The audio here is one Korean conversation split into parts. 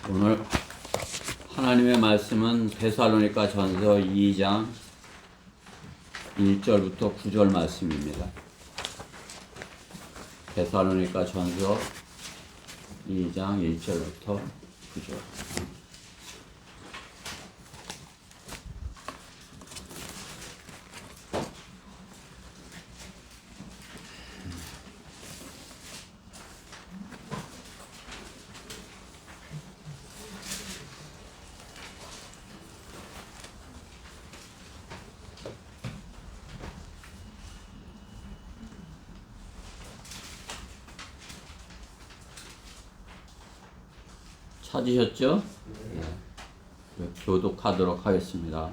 오늘 하나님의 말씀은 데살로니가 전서 2장 1절부터 9절 말씀입니다. 데살로니가 전서 2장 1절부터 9절. 찾으셨죠? 네. 교독하도록 하겠습니다.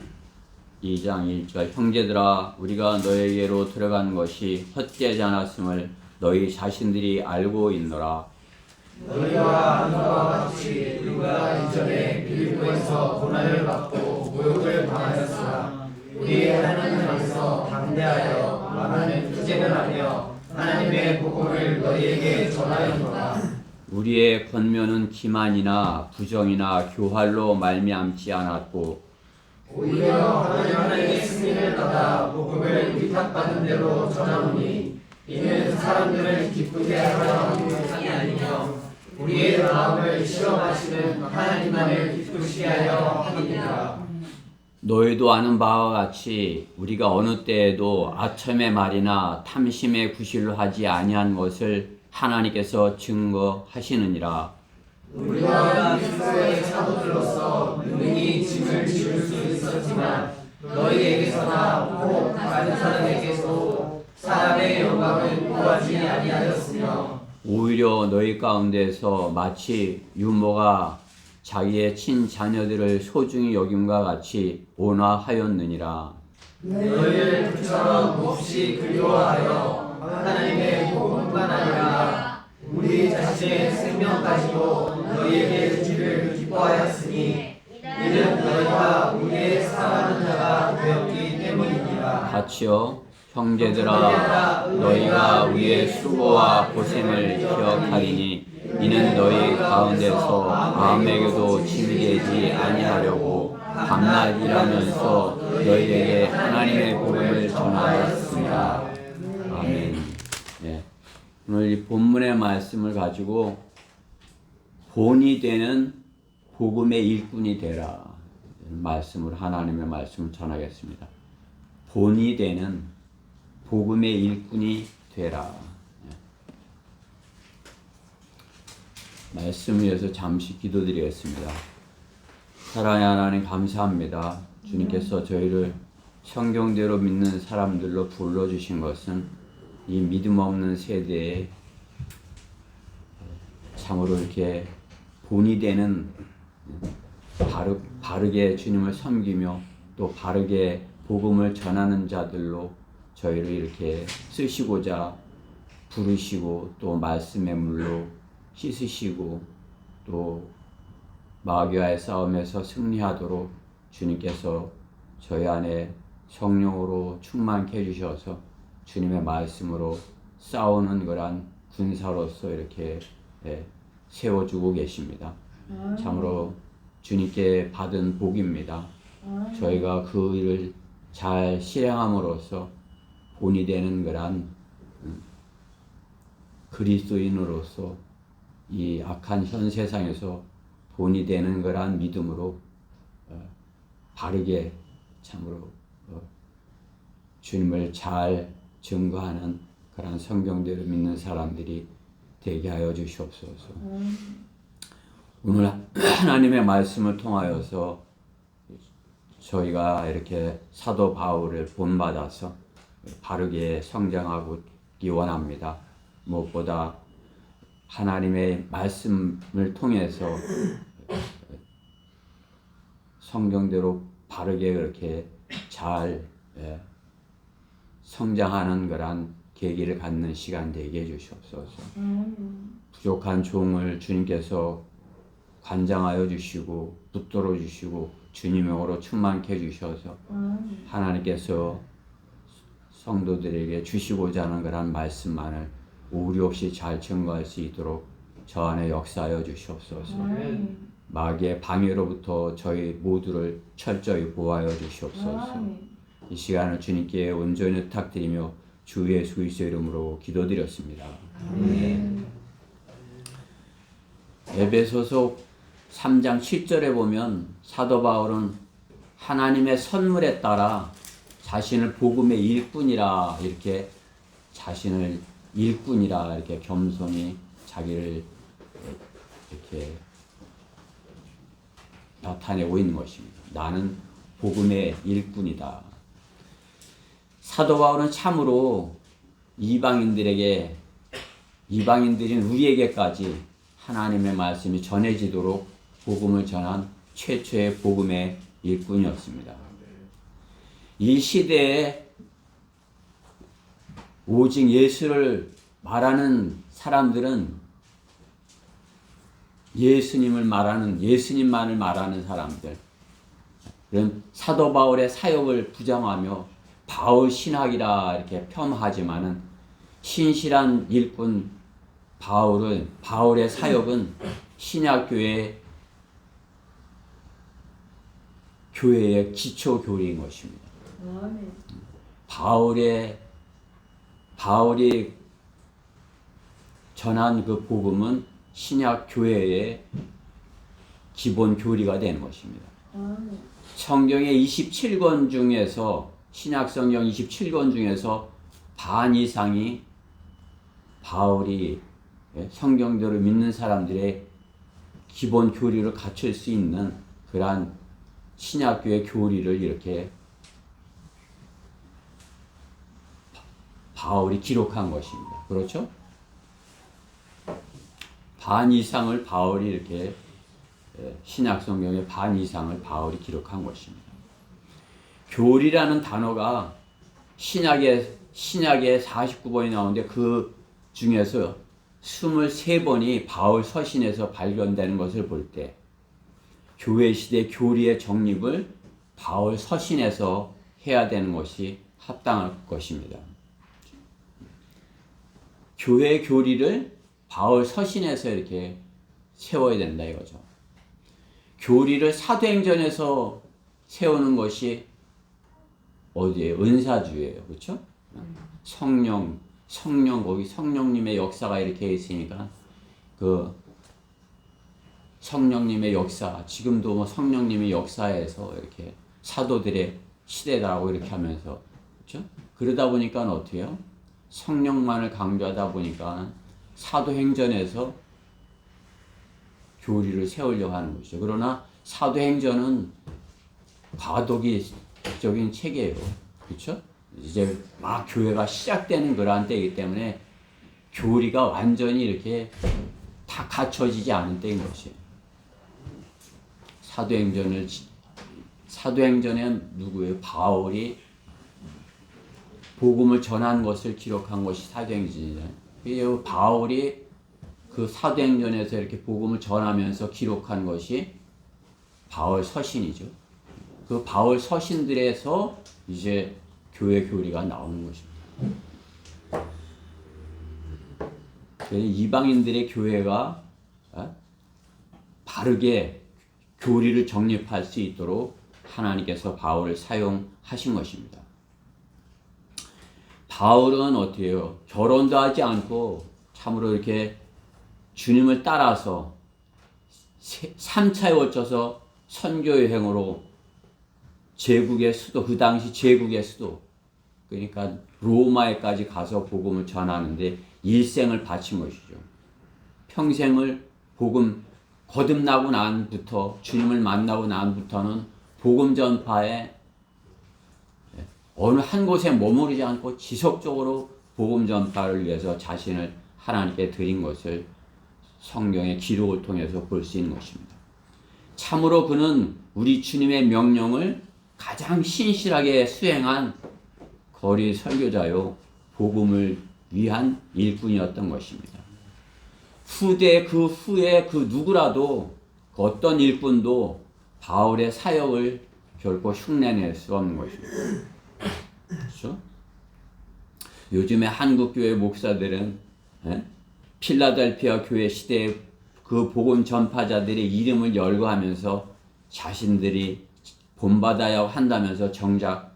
2장 1절. 형제들아, 우리가 너에게로 들어간 것이 헛되지 않았음을 너희 자신들이 알고 있노라. 너희가 아는 바와 같이 우리가 이전에 빌립보에서 고난을 받고 모욕을 당하였으나 우리의 하나님 앞에서 담대하여 말하는 투쟁을 하며 하나님의 복음을 너희에게 전하였노라. 우리의 권면은 기만이나 부정이나 교활로 말미암지 않았고 오히려 하나님의 승리를 받아 복음을 위탁받은 대로 전하노니 이는 사람들을 기쁘게 하려 하는 것이 아니며 우리의 마음을 실험하시는 하나님만을 기쁘시게 하려 함이니라. 너희도 아는 바와 같이 우리가 어느 때에도 아첨의 말이나 탐심의 구실로 하지 아니한 것을 하나님께서 증거하시느니라. 우리가 그리스도의 사도들로서 능히 짐을 지을 수 있었지만 너희에게서나 혹 다른 사람에게서도 사람의 영광을 구하지 아니하였으며 오히려 너희 가운데서 마치 유모가 자기의 친자녀들을 소중히 여김과 같이 온화하였느니라. 너희를 그처럼 몹시 그리워하여 하나님의 복음뿐만 아니라 우리 자신의 생명까지도 너희에게 주기를 기뻐하였으니 이는 너희가 우리의 사랑하는 자가 되었기 때문이니라. 같이요. 형제들아, 너희가 우리의 수고와 고생을 기억하리니 이는 너희 가운데서 아무에게도 짐이 되지 아니하려고 밤낮이라면서 너희에게 하나님의 복음을 전하였습니다. 아멘. 예. 오늘 이 본문의 말씀을 가지고 본이 되는 복음의 일꾼이 되라 말씀을 하나님의 말씀을 전하겠습니다. 본이 되는 복음의 일꾼이 되라. 말씀 위해서 잠시 기도드리겠습니다. 사랑의 하나님 감사합니다. 주님께서 저희를 성경대로 믿는 사람들로 불러주신 것은 이 믿음 없는 세대에 참으로 이렇게 본이 되는 바르게 주님을 섬기며 또 바르게 복음을 전하는 자들로 저희를 이렇게 쓰시고자 부르시고 또 말씀의 물로 씻으시고 또 마귀와의 싸움에서 승리하도록 주님께서 저희 안에 성령으로 충만케 해주셔서 주님의 말씀으로 싸우는 그런 군사로서 이렇게 세워주고 계십니다. 참으로 주님께 받은 복입니다. 저희가 그 일을 잘 실행함으로써 본이 되는 그런 그리스도인으로서 이 악한 현 세상에서 본이 되는 그런 믿음으로 바르게 참으로 주님을 잘 증거하는 그런 성경대로 믿는 사람들이 되게 하여 주시옵소서. 오늘 하나님의 말씀을 통하여서 저희가 이렇게 사도 바울을 본받아서 바르게 성장하기 원합니다. 무엇보다 하나님의 말씀을 통해서 성경대로 바르게 그렇게 잘 성장하는 그런 계기를 갖는 시간 되게 해주시옵소서. 부족한 종을 주님께서 관장하여 주시고 붙들어 주시고 주님으로 충만케 해주셔서 하나님께서 성도들에게 주시고자 하는 그런 말씀만을 오류 없이 잘 증거할 수 있도록 저 안에 역사하여 주시옵소서. 마귀의 방해로부터 저희 모두를 철저히 보호하여 주시옵소서. 이 시간을 주님께 온전히 부탁드리며 주 예수 그리스도의 이름으로 기도드렸습니다. 아멘. 에베소서 3장 7절에 보면 사도 바울은 하나님의 선물에 따라 자신을 복음의 일꾼이라 이렇게 자신을 일꾼이라 이렇게 겸손히 자기를 이렇게 나타내고 있는 것입니다. 나는 복음의 일꾼이다. 사도 바울은 참으로 이방인들인 우리에게까지 하나님의 말씀이 전해지도록 복음을 전한 최초의 복음의 일꾼이었습니다. 이 시대에 오직 예수를 말하는 사람들은 예수님만을 말하는 사람들. 그런 사도 바울의 사역을 부정하며 바울 신학이라 이렇게 폄하하지만은 신실한 일꾼 바울의 사역은 신약교회의 기초 교리인 것입니다. 바울이 전한 그 복음은 신약 교회의 기본 교리가 되는 것입니다. 성경의 27권 중에서 신약 성경 27권 중에서 반 이상이 바울이 성경대로 믿는 사람들의 기본 교리를 갖출 수 있는 그러한 신약교의 교리를 이렇게 바울이 기록한 것입니다. 그렇죠? 반 이상을 바울이 이렇게 신약 성경의 반 이상을 바울이 기록한 것입니다. 교리라는 단어가 신약에 49번이 나오는데 그 중에서 23번이 바울 서신에서 발견되는 것을 볼 때 교회 시대 교리의 정립을 바울 서신에서 해야 되는 것이 합당할 것입니다. 교회의 교리를 바울 서신에서 이렇게 세워야 된다 이거죠. 교리를 사도행전에서 세우는 것이 어디에요? 은사주예요. 그렇죠? 성령 거기 성령님의 역사가 이렇게 있으니까 그 성령님의 역사 지금도 뭐 성령님의 역사에서 이렇게 사도들의 시대다라고 이렇게 하면서 그렇죠? 그러다 보니까 어떻게 해요? 성령만을 강조하다 보니까 사도행전에서 교리를 세우려고 하는 것이죠. 그러나 사도행전은 과도기적인 책이에요. 그렇죠? 이제 막 교회가 시작되는 그러한 때이기 때문에 교리가 완전히 이렇게 다 갖춰지지 않은 때인 것이에요. 사도행전에 누구예요? 바울이 복음을 전한 것을 기록한 것이 사도행전이잖아요. 바울이 그 사도행전에서 이렇게 복음을 전하면서 기록한 것이 바울 서신이죠. 그 바울 서신들에서 이제 교회 교리가 나오는 것입니다. 이방인들의 교회가 바르게 교리를 정립할 수 있도록 하나님께서 바울을 사용하신 것입니다. 바울은 어떻게 해요? 결혼도 하지 않고 참으로 이렇게 주님을 따라서 3차에 걸쳐서 선교여행으로 제국의 수도, 그 당시 제국의 수도, 그러니까 로마에까지 가서 복음을 전하는데 일생을 바친 것이죠. 평생을 복음 거듭나고 난부터 주님을 만나고 난부터는 복음 전파에 어느 한 곳에 머무르지 않고 지속적으로 복음 전파를 위해서 자신을 하나님께 드린 것을 성경의 기록을 통해서 볼 수 있는 것입니다. 참으로 그는 우리 주님의 명령을 가장 신실하게 수행한 거리 설교자요 복음을 위한 일꾼이었던 것입니다. 그 후에 그 누구라도 그 어떤 일꾼도 바울의 사역을 결코 흉내낼 수 없는 것입니다. 그렇죠? 요즘에 한국 교회 목사들은 필라델피아 교회 시대의 그 복음 전파자들의 이름을 열거하면서 자신들이 본받아야 한다면서 정작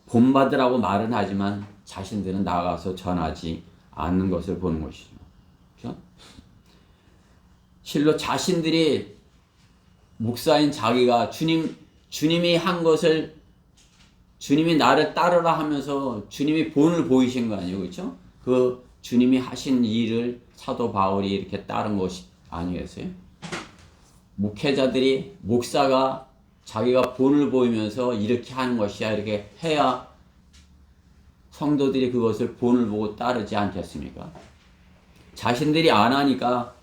본받으라고 말은 하지만 자신들은 나가서 전하지 않는 것을 보는 것이죠. 그렇죠? 실로 자신들이 목사인 자기가 주님이 한 것을 주님이 나를 따르라 하면서 주님이 본을 보이신 거 아니에요. 그렇죠? 그 주님이 하신 일을 사도 바울이 이렇게 따른 것이 아니겠어요? 목회자들이 목사가 자기가 본을 보이면서 이렇게 하는 것이야 이렇게 해야 성도들이 그것을 본을 보고 따르지 않겠습니까? 자신들이 안 하니까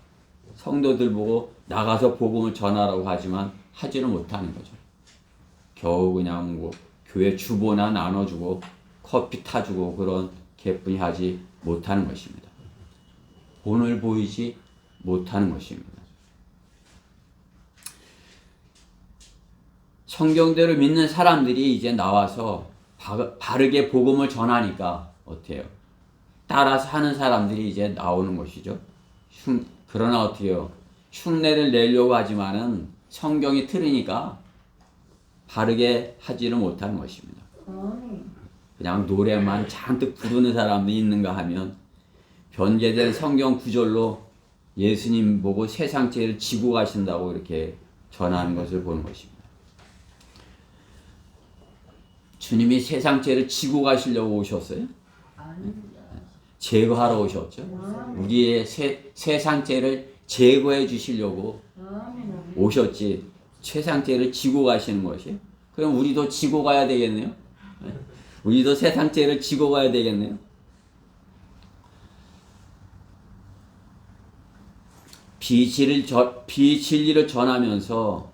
성도들 보고 나가서 복음을 전하라고 하지만 하지는 못하는 거죠. 겨우 그냥 뭐 교회 주보나 나눠주고 커피 타주고 그런 개뿐이 하지 못하는 것입니다. 본을 보이지 못하는 것입니다. 성경대로 믿는 사람들이 이제 나와서 바르게 복음을 전하니까 어때요? 따라서 하는 사람들이 이제 나오는 것이죠. 그러나 어때요? 흉내를 내려고 하지만은 성경이 틀으니까 바르게 하지를 못하는 것입니다. 그냥 노래만 잔뜩 부르는 사람이 있는가 하면 변개된 성경 구절로 예수님 보고 세상 죄를 지고 가신다고 이렇게 전하는 것을 보는 것입니다. 주님이 세상 죄를 지고 가시려고 오셨어요? 제거하러 오셨죠. 우리의 세상 죄를 제거해 주시려고 오셨지 세상 죄를 지고 가시는 것이에요. 그럼 우리도 지고 가야 되겠네요. 우리도 세상 죄를 지고 가야 되겠네요. 비진리를 전하면서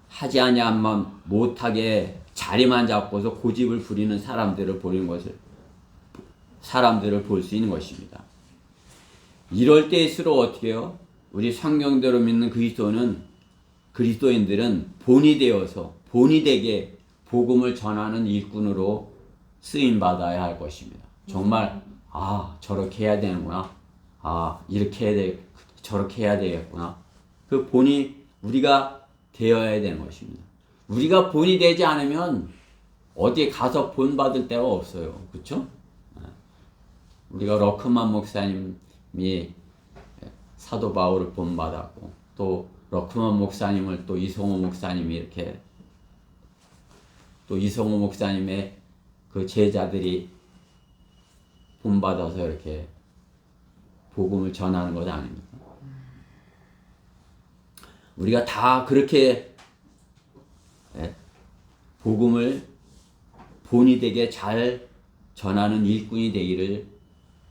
하지 아니하면 못하게 자리만 잡고서 고집을 부리는 사람들을 볼 수 있는 것입니다. 이럴 때일수록 어떻게 해요? 우리 성경대로 믿는 그리스도인들은 본이 되게 복음을 전하는 일꾼으로 쓰임 받아야 할 것입니다. 정말 저렇게 해야 되는구나. 이렇게 해야 돼. 저렇게 해야 되겠구나. 그 본이 우리가 되어야 되는 것입니다. 우리가 본이 되지 않으면 어디에 가서 본 받을 데가 없어요. 그렇죠? 우리가 러크만 목사님이 사도 바울을 본 받았고 또 러크만 목사님을 또 이성호 목사님이 이렇게 또 이성호 목사님의 그 제자들이 본 받아서 이렇게 복음을 전하는 것 아닙니까? 우리가 다 그렇게 복음을 본이 되게 잘 전하는 일꾼이 되기를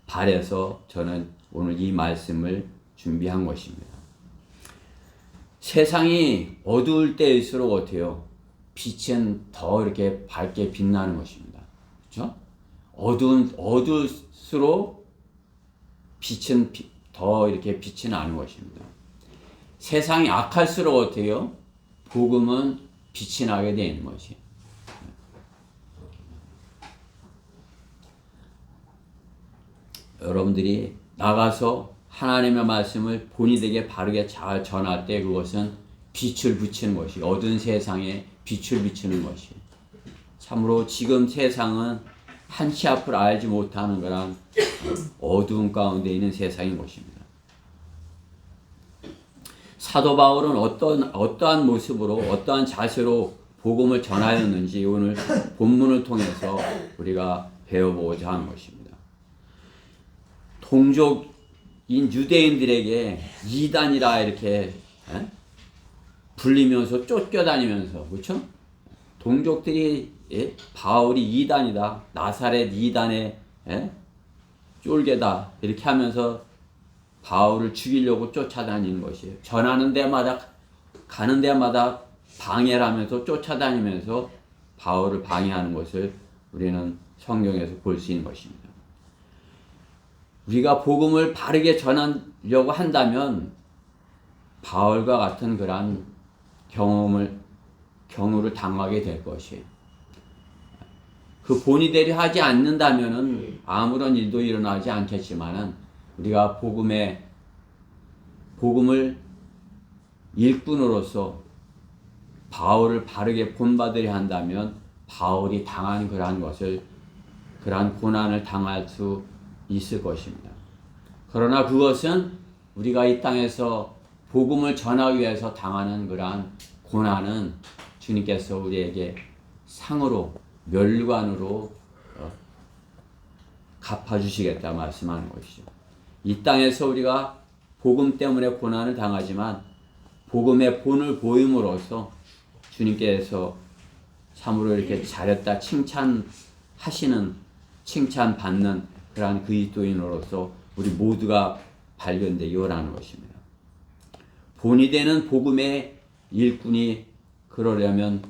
바라서 저는 오늘 이 말씀을 준비한 것입니다. 세상이 어두울 때일수록 어때요? 빛은 더 이렇게 밝게 빛나는 것입니다. 그렇죠? 어두울수록 빛은 더 이렇게 빛이 나는 것입니다. 세상이 악할수록 어때요? 복음은 빛이 나게 되는 것이에요. 여러분들이 나가서 하나님의 말씀을 본이 되게 바르게 잘 전할 때 그것은 빛을 비치는 것이 어두운 세상에 빛을 비추는 것이 참으로 지금 세상은 한치 앞을 알지 못하는 그런 어두운 가운데 있는 세상인 것입니다. 사도 바울은 어떠한 모습으로 어떠한 자세로 복음을 전하였는지 오늘 본문을 통해서 우리가 배워보고자 하는 것입니다. 동족인 유대인들에게 이단이라 이렇게 불리면서 쫓겨다니면서 그렇죠? 동족들이 바울이 이단이다, 나사렛 이단의 쫄개다 이렇게 하면서 바울을 죽이려고 쫓아다니는 것이에요. 전하는 데마다 가는 데마다 방해를 하면서 쫓아다니면서 바울을 방해하는 것을 우리는 성경에서 볼 수 있는 것입니다. 우리가 복음을 바르게 전하려고 한다면 바울과 같은 그러한 경우를 당하게 될 것이에요. 그 본이 되려 하지 않는다면은 아무런 일도 일어나지 않겠지만은 우리가 복음의 복음을 일꾼으로서 바울을 바르게 본받으려 한다면 바울이 당한 그러한 고난을 당할 수 있을 것입니다. 그러나 그것은 우리가 이 땅에서 복음을 전하기 위해서 당하는 그러한 고난은 주님께서 우리에게 상으로 멸관으로 갚아주시겠다 말씀하는 것이죠. 이 땅에서 우리가 복음 때문에 고난을 당하지만 복음의 본을 보임으로써 주님께서 참으로 이렇게 잘했다 칭찬받는 그러한 그리스도인으로서 우리 모두가 발견되기 원하는 것입니다. 본이 되는 복음의 일꾼이 그러려면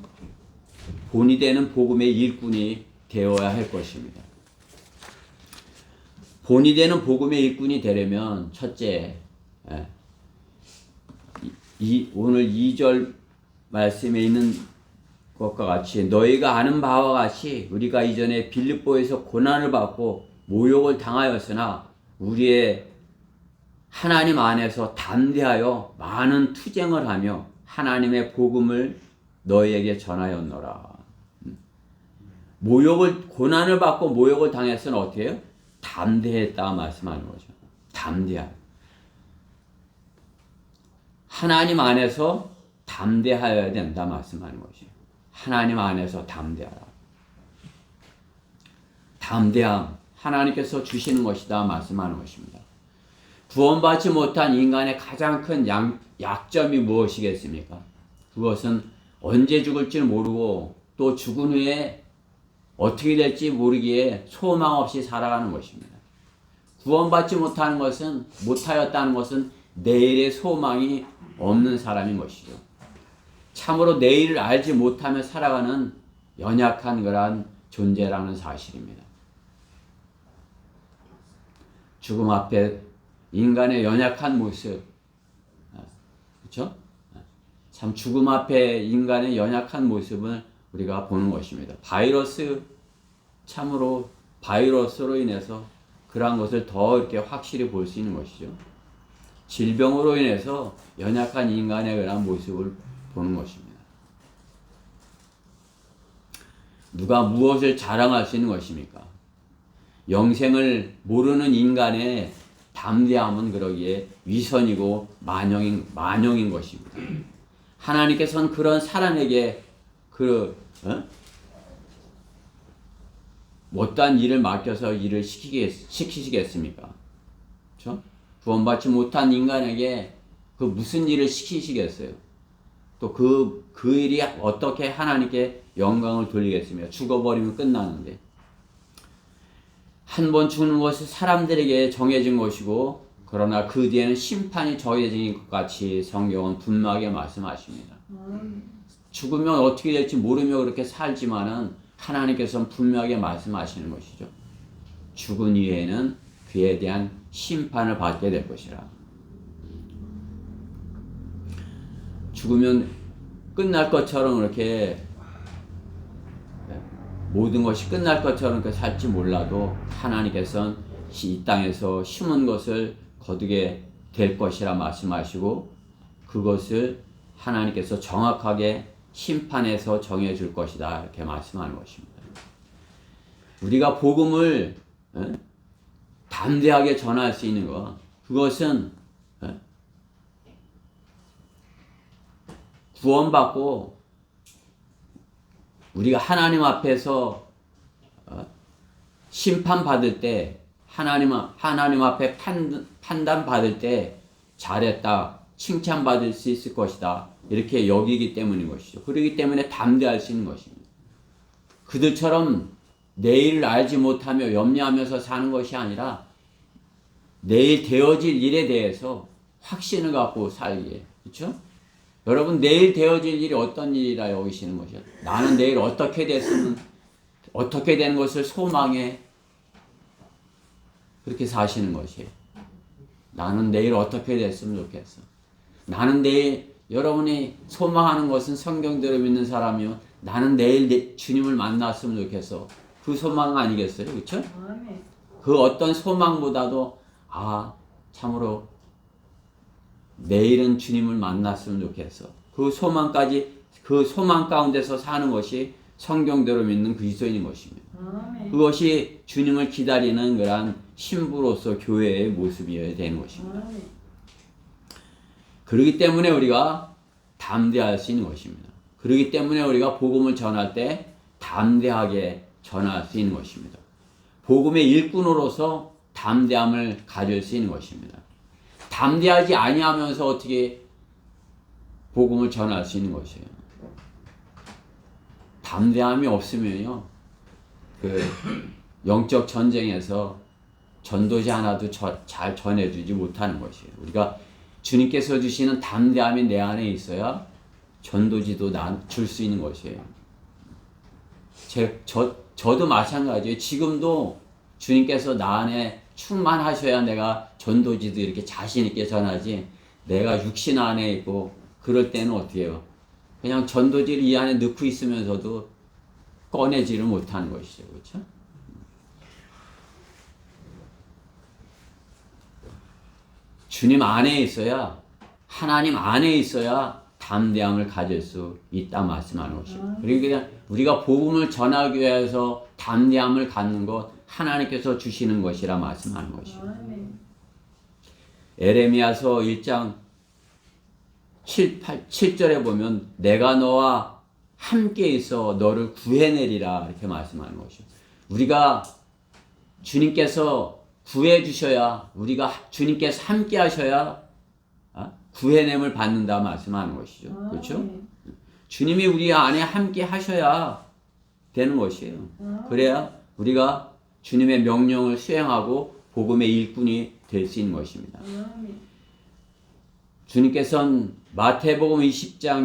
본이 되는 복음의 일꾼이 되어야 할 것입니다. 본이 되는 복음의 일꾼이 되려면 첫째, 오늘 2절 말씀에 있는 것과 같이 너희가 아는 바와 같이 우리가 이전에 빌립보에서 고난을 받고 모욕을 당하였으나 우리의 하나님 안에서 담대하여 많은 투쟁을 하며 하나님의 복음을 너희에게 전하였노라. 고난을 받고 모욕을 당했으나 어떻게 해요? 담대했다 말씀하는 거죠. 담대하여. 하나님 안에서 담대하여야 된다 말씀하는 것이에요. 하나님 안에서 담대하라. 담대함, 하나님께서 주시는 것이다 말씀하는 것입니다. 구원받지 못한 인간의 가장 큰 약점이 무엇이겠습니까? 그것은 언제 죽을지 모르고 또 죽은 후에 어떻게 될지 모르기에 소망 없이 살아가는 것입니다. 구원받지 못하는 것은, 못하였다는 것은 내일의 소망이 없는 사람인 것이죠. 참으로 내일을 알지 못하며 살아가는 연약한 그러한 존재라는 사실입니다. 죽음 앞에 인간의 연약한 모습, 그렇죠? 참 죽음 앞에 인간의 연약한 모습을 우리가 보는 것입니다. 참으로 바이러스로 인해서 그러한 것을 더 이렇게 확실히 볼 수 있는 것이죠. 질병으로 인해서 연약한 인간의 그러한 모습을 보는 것입니다. 누가 무엇을 자랑할 수 있는 것입니까? 영생을 모르는 인간의 담대함은 그러기에 위선이고 만용인 것입니다. 하나님께서는 그런 사람에게 못한 일을 맡겨서 일을 시키시겠습니까? 그렇죠? 구원받지 못한 인간에게 그 무슨 일을 시키시겠어요? 또 그 일이 어떻게 하나님께 영광을 돌리겠습니까? 죽어버리면 끝나는데. 한 번 죽는 것이 사람들에게 정해진 것이고 그러나 그 뒤에는 심판이 정해진 것 같이 성경은 분명하게 말씀하십니다. 죽으면 어떻게 될지 모르며 그렇게 살지만은 하나님께서는 분명하게 말씀하시는 것이죠. 죽은 이후에는 그에 대한 심판을 받게 될 것이라. 죽으면 끝날 것처럼 그렇게 모든 것이 끝날 것처럼 그렇게 살지 몰라도 하나님께서는 이 땅에서 심은 것을 거두게 될 것이라 말씀하시고 그것을 하나님께서 정확하게 심판해서 정해줄 것이다 이렇게 말씀하는 것입니다. 우리가 복음을 담대하게 전할 수 있는 것, 그것은 구원받고 우리가 하나님 앞에서 심판받을 때 하나님 앞에 판단받을 때 잘했다, 칭찬받을 수 있을 것이다 이렇게 여기기 때문인 것이죠. 그렇기 때문에 담대할 수 있는 것입니다. 그들처럼 내일을 알지 못하며 염려하면서 사는 것이 아니라 내일 되어질 일에 대해서 확신을 갖고 살기에, 그렇죠? 여러분 내일 되어질 일이 어떤 일이라 여기시는 것이요? 나는 내일 어떻게 되는 것을 소망해 그렇게 사시는 것이에요. 나는 내일 어떻게 됐으면 좋겠어. 나는 내일 여러분이 소망하는 것은 성경대로 믿는 사람이요. 나는 내일 주님을 만났으면 좋겠어. 그 소망 아니겠어요? 그렇죠? 그 어떤 소망보다도 참으로 내일은 주님을 만났으면 좋겠어. 그 소망 가운데서 사는 것이 성경대로 믿는 그리스도인인 것입니다. 그것이 주님을 기다리는 그러한 신부로서 교회의 모습이어야 되는 것입니다. 그렇기 때문에 우리가 담대할 수 있는 것입니다. 그렇기 때문에 우리가 복음을 전할 때 담대하게 전할 수 있는 것입니다. 복음의 일꾼으로서 담대함을 가질 수 있는 것입니다. 담대하지 아니하면서 어떻게 복음을 전할 수 있는 것이에요. 담대함이 없으면요, 그 영적 전쟁에서 전도지 하나도 잘 전해주지 못하는 것이에요. 우리가 주님께서 주시는 담대함이 내 안에 있어야 전도지도 줄 수 있는 것이에요. 저도 마찬가지예요. 지금도 주님께서 나 안에 충만하셔야 내가 전도지도 이렇게 자신 있게 전하지, 내가 육신 안에 있고 그럴 때는 어떻게 해요? 그냥 전도지를 이 안에 넣고 있으면서도 꺼내지를 못하는 것이죠. 그렇죠? 주님 안에 있어야, 하나님 안에 있어야 담대함을 가질 수 있다 말씀하는 것입니다. 그러니까 우리가 복음을 전하기 위해서 담대함을 갖는 것, 하나님께서 주시는 것이라 말씀하는 것입니다. 에레미야서 1장 7절에 보면 내가 너와 함께 있어 너를 구해내리라 이렇게 말씀하는 것이죠. 우리가 주님께서 구해 주셔야, 우리가 주님께서 함께 하셔야 구해냄을 받는다 말씀하는 것이죠. 그렇죠? 주님이 우리 안에 함께 하셔야 되는 것이에요. 그래야 우리가 주님의 명령을 수행하고 복음의 일꾼이 될 수 있는 것입니다. 주님께서는 마태복음 28장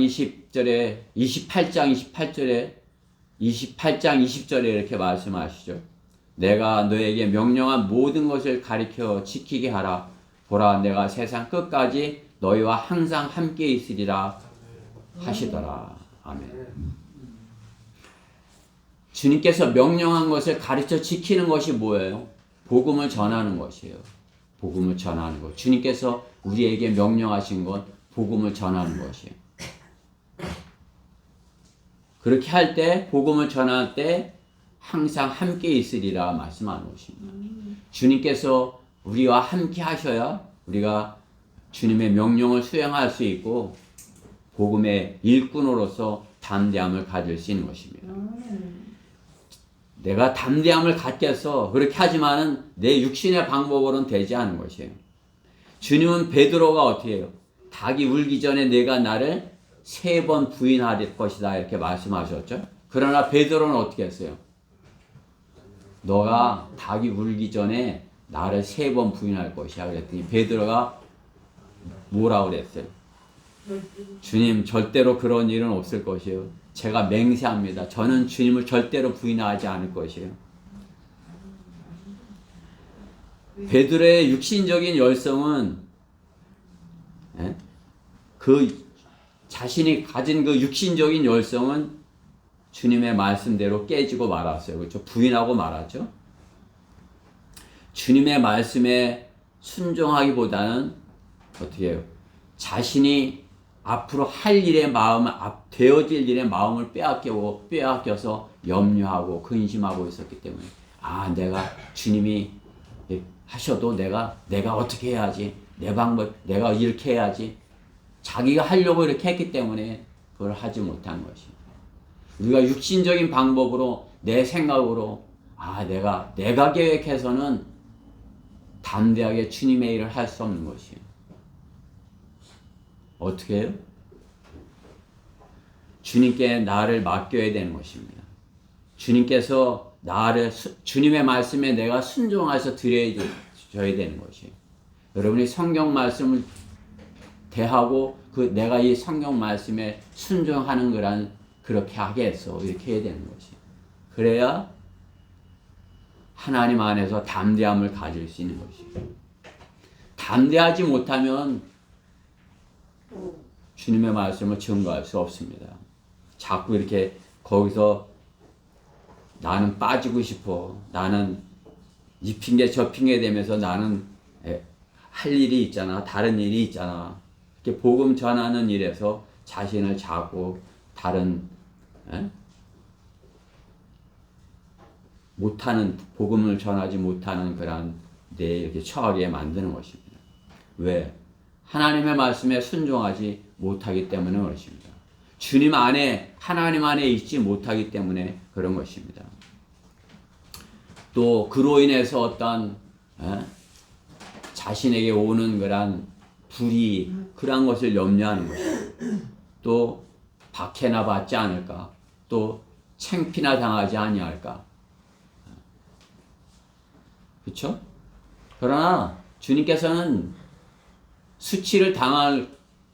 20절에 이렇게 말씀하시죠. 내가 너에게 명령한 모든 것을 가리켜 지키게 하라. 보라, 내가 세상 끝까지 너희와 항상 함께 있으리라 하시더라. 아멘. 주님께서 명령한 것을 가르쳐 지키는 것이 뭐예요? 복음을 전하는 것이에요. 복음을 전하는 것. 주님께서 우리에게 명령하신 것, 복음을 전하는 것이에요. 그렇게 할 때, 복음을 전할 때 항상 함께 있으리라 말씀하는 것입니다. 주님께서 우리와 함께 하셔야 우리가 주님의 명령을 수행할 수 있고 복음의 일꾼으로서 담대함을 가질 수 있는 것입니다. 내가 담대함을 갖겠어 그렇게 하지만은 내 육신의 방법으로는 되지 않은 것이에요. 주님은 베드로가 어떻게 해요? 닭이 울기 전에 내가 나를 3번 부인할 것이다 이렇게 말씀하셨죠. 그러나 베드로는 어떻게 했어요? 너가 닭이 울기 전에 나를 3번 부인할 것이야 그랬더니 베드로가 뭐라고 그랬어요? 주님, 절대로 그런 일은 없을 것이에요. 제가 맹세합니다. 저는 주님을 절대로 부인하지 않을 것이에요. 베드로의 육신적인 열성은 그 자신이 가진 그 육신적인 열성은 주님의 말씀대로 깨지고 말았어요. 그렇죠? 부인하고 말았죠. 주님의 말씀에 순종하기보다는 어떻게 해요? 자신이 앞으로 할 일의 마음, 되어질 일의 마음을 빼앗겨서 염려하고 근심하고 있었기 때문에, 내가 주님이 하셔도 내가 어떻게 해야지, 내 방법, 내가 이렇게 해야지, 자기가 하려고 이렇게 했기 때문에 그걸 하지 못한 것이. 우리가 육신적인 방법으로 내 생각으로 내가 계획해서는 담대하게 주님의 일을 할 수 없는 것이에요. 어떻게 해요? 주님께 나를 맡겨야 되는 것입니다. 주님께서 주님의 말씀에 내가 순종해서 드려야 되는 것이에요. 여러분이 성경 말씀을 대하고 내가 이 성경 말씀에 순종하는 거란 그렇게 하겠어. 이렇게 해야 되는 것이에요. 그래야 하나님 안에서 담대함을 가질 수 있는 것이에요. 담대하지 못하면 주님의 말씀을 증거할 수 없습니다. 자꾸 이렇게 거기서 나는 빠지고 싶어. 나는 이 핑계 저 핑계 대면서 나는 할 일이 있잖아. 다른 일이 있잖아. 이렇게 복음 전하는 일에서 자신을 자고 다른 못하는 복음을 전하지 못하는 그런 데 이렇게 처하게 만드는 것입니다. 왜? 하나님의 말씀에 순종하지 못하기 때문에 그렇습니다. 주님 안에 하나님 안에 있지 못하기 때문에 그런 것입니다. 또 그로 인해서 어떤 자신에게 오는 그런 불이 그런 것을 염려하는 것입니다. 또 박해나 받지 않을까, 또 창피나 당하지 아니할까. 그렇죠? 그러나 주님께서는 수치를 당할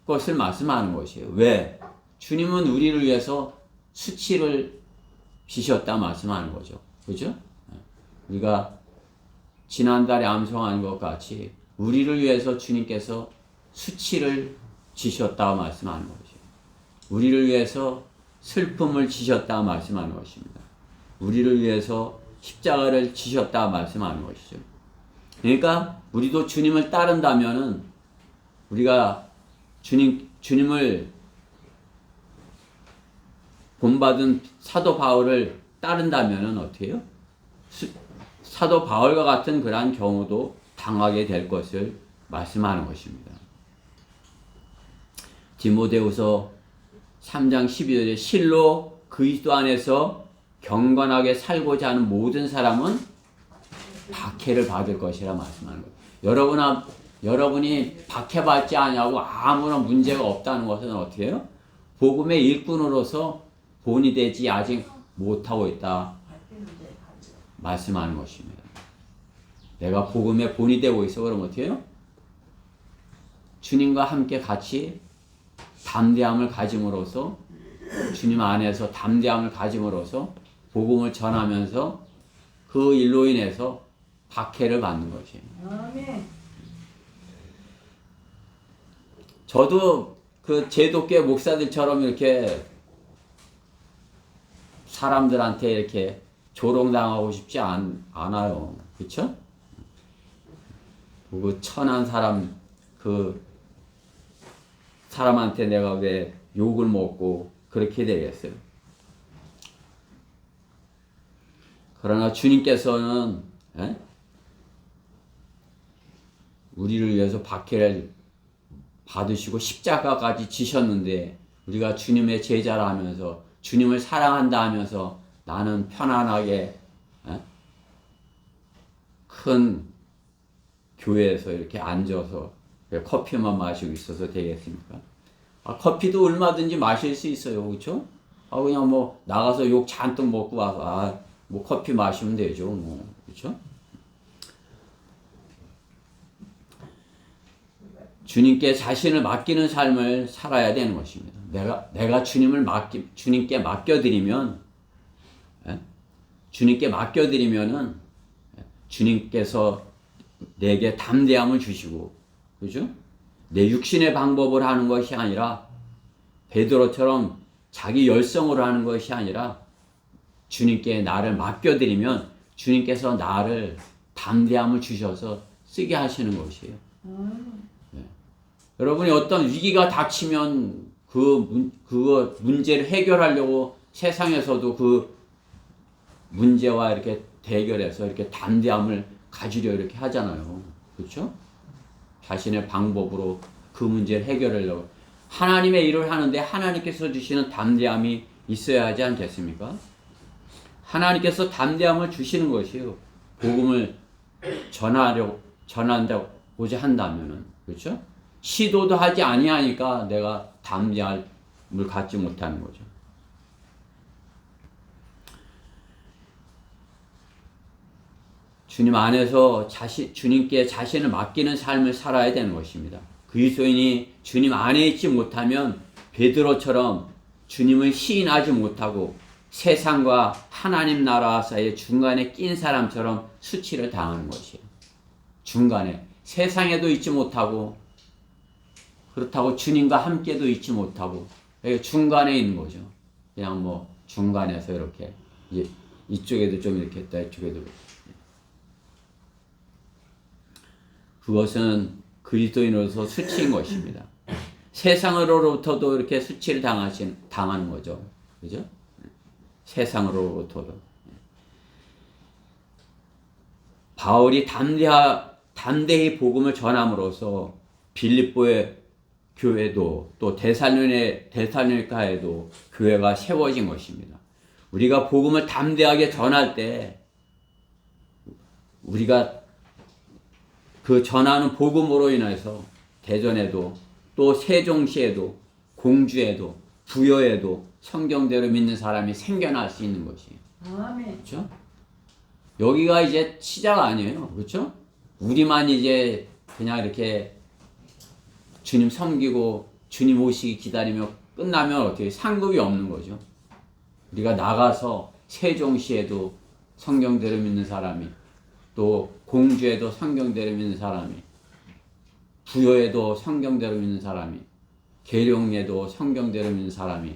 것을 말씀하는 것이에요. 왜? 주님은 우리를 위해서 수치를 지셨다 말씀하는 거죠. 그죠? 우리가 지난달에 암송한 것 같이 우리를 위해서 주님께서 수치를 지셨다 말씀하는 것이에요. 우리를 위해서 슬픔을 지셨다 말씀하는 것입니다. 우리를 위해서 십자가를 지셨다 말씀하는 것이죠. 그러니까 우리도 주님을 따른다면은 우리가 주님을 본받은 사도 바울을 따른다면은 어떻게 해요? 사도 바울과 같은 그러한 경우도 당하게 될 것을 말씀하는 것입니다. 디모데후서 3장 12절에 실로 그리스도 안에서 경건하게 살고자 하는 모든 사람은 박해를 받을 것이라 말씀하는 거예요. 여러분이 박해받지 않냐고 아무런 문제가 없다는 것은 어떻게 해요? 복음의 일꾼으로서 본이 되지 아직 못하고 있다 말씀하는 것입니다. 내가 복음의 본이 되고 있어. 그럼 어떻게 해요? 주님과 함께 같이 담대함을 가짐으로써 주님 안에서 담대함을 가짐으로써 복음을 전하면서 그 일로 인해서 박해를 받는 것이에요. 아멘. 저도 그 제독교 목사들처럼 이렇게 사람들한테 이렇게 조롱당하고 싶지 않아요. 그렇죠? 그 천한 사람 그 사람한테 내가 왜 욕을 먹고 그렇게 되겠어요. 그러나 주님께서는 우리를 위해서 박해를 받으시고 십자가까지 지셨는데 우리가 주님의 제자라 하면서 주님을 사랑한다 하면서 나는 편안하게 큰 교회에서 이렇게 앉아서 커피만 마시고 있어서 되겠습니까? 커피도 얼마든지 마실 수 있어요. 그렇죠? 그냥 뭐 나가서 욕 잔뜩 먹고 와서 뭐 커피 마시면 되죠. 뭐 그렇죠? 주님께 자신을 맡기는 삶을 살아야 되는 것입니다. 내가 주님께 맡겨드리면, 주님께 맡겨드리면은 주님께서 내게 담대함을 주시고, 그죠? 내 육신의 방법을 하는 것이 아니라 베드로처럼 자기 열성으로 하는 것이 아니라 주님께 나를 맡겨드리면 주님께서 나를 담대함을 주셔서 쓰게 하시는 것이에요. 여러분이 어떤 위기가 닥치면 그 문제를 해결하려고 세상에서도 그 문제와 이렇게 대결해서 이렇게 담대함을 가지려 이렇게 하잖아요. 그렇죠? 자신의 방법으로 그 문제를 해결하려고. 하나님의 일을 하는데 하나님께서 주시는 담대함이 있어야 하지 않겠습니까? 하나님께서 담대함을 주시는 것이에요. 복음을 전한다고자 한다면은. 그렇죠? 시도도 하지 아니하니까 내가 담대함을 갖지 못하는 거죠. 주님 안에서 주님께 자신을 맡기는 삶을 살아야 되는 것입니다. 그리스도인이 주님 안에 있지 못하면 베드로처럼 주님을 시인하지 못하고 세상과 하나님 나라 사이에 중간에 낀 사람처럼 수치를 당하는 것이에요. 중간에 세상에도 있지 못하고 그렇다고 주님과 함께도 있지 못하고 중간에 있는 거죠. 그냥 뭐 중간에서 이렇게 이쪽에도 좀 이렇게 했다 이쪽에도 그것은 그리스도인으로서 수치인 것입니다. 세상으로부터도 이렇게 수치를 당하는 거죠. 그죠? 세상으로부터도. 바울이 담대히 복음을 전함으로써 빌립보의 교회도 또 데살로니가에도 교회가 세워진 것입니다. 우리가 복음을 담대하게 전할 때 우리가 그 전하는 복음으로 인해서 대전에도 또 세종시에도 공주에도 부여에도 성경대로 믿는 사람이 생겨날 수 있는 것이에요. 그렇죠? 여기가 이제 시작 아니에요. 그렇죠? 우리만 이제 그냥 이렇게 주님 섬기고 주님 오시기 기다리며 끝나면 어떻게 상급이 없는 거죠. 우리가 나가서 세종시에도 성경대로 믿는 사람이 또 공주에도 성경대로 믿는 사람이 부여에도 성경대로 믿는 사람이 계룡에도 성경대로 믿는 사람이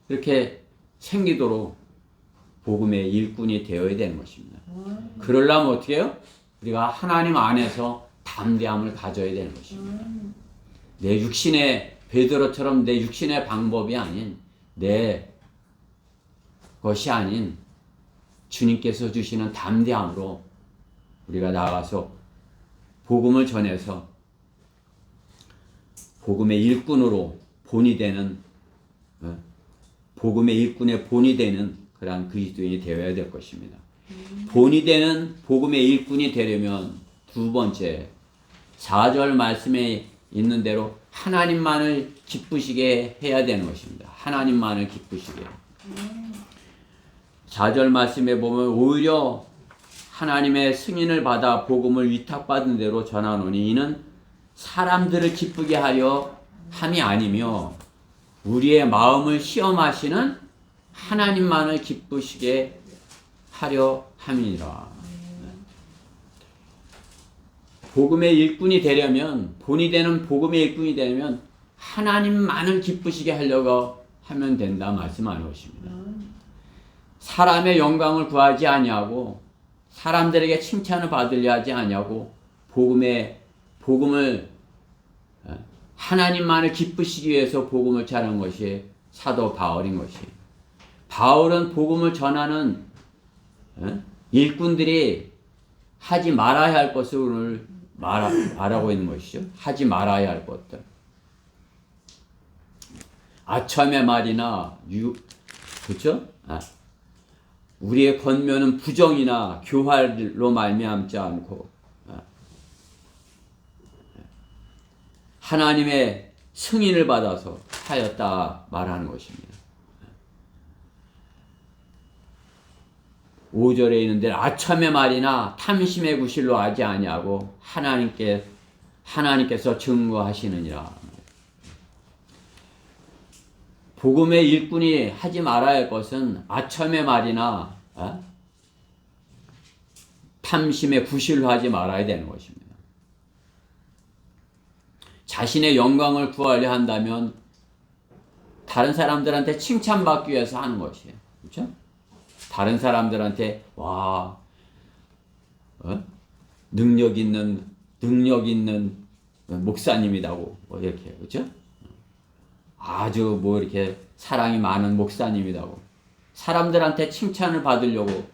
이렇게 생기도록 복음의 일꾼이 되어야 되는 것입니다. 그러려면 어떻게 해요? 우리가 하나님 안에서 담대함을 가져야 되는 것입니다. 내 육신의 베드로처럼 내 육신의 방법이 아닌 내 것이 아닌 주님께서 주시는 담대함으로 우리가 나가서 복음을 전해서 복음의 일꾼으로 본이 되는 복음의 일꾼의 본이 되는 그러한 그리스도인이 되어야 될 것입니다. 본이 되는 복음의 일꾼이 되려면 두 번째 4절 말씀에 있는 대로 하나님만을 기쁘시게 해야 되는 것입니다. 하나님만을 기쁘시게. 4절 말씀에 보면 오히려 하나님의 승인을 받아 복음을 위탁받은 대로 전하노니 이는 사람들을 기쁘게 하려 함이 아니며 우리의 마음을 시험하시는 하나님만을 기쁘시게 하려 함이니라. 복음의 일꾼이 되려면 본이 되는 복음의 일꾼이 되려면 하나님만을 기쁘시게 하려고 하면 된다 말씀하는 것입니다. 사람의 영광을 구하지 아니하고 사람들에게 칭찬을 받으려 하지 아니하고 복음을 하나님만을 기쁘시기 위해서 복음을 전하는 것이 사도 바울인 것이에요. 바울은 복음을 전하는 일꾼들이 하지 말아야 할 것을 오늘 말하고 있는 것이죠. 하지 말아야 할 것들. 아첨의 말이나 그렇죠? 우리의 권면은 부정이나 교활로 말미암지 않고 하나님의 승인을 받아서 하였다 말하는 것입니다. 5절에 있는데 아첨의 말이나 탐심의 구실로 하지 아니하고 하나님께서 증거하시느니라. 복음의 일꾼이 하지 말아야 할 것은 아첨의 말이나 탐심의 구실로 하지 말아야 되는 것입니다. 자신의 영광을 구하려 한다면 다른 사람들한테 칭찬받기 위해서 하는 것이에요. 그렇죠? 다른 사람들한테 능력 있는 목사님이라고 이렇게 그렇죠? 아주 이렇게 사랑이 많은 목사님이라고 사람들한테 칭찬을 받으려고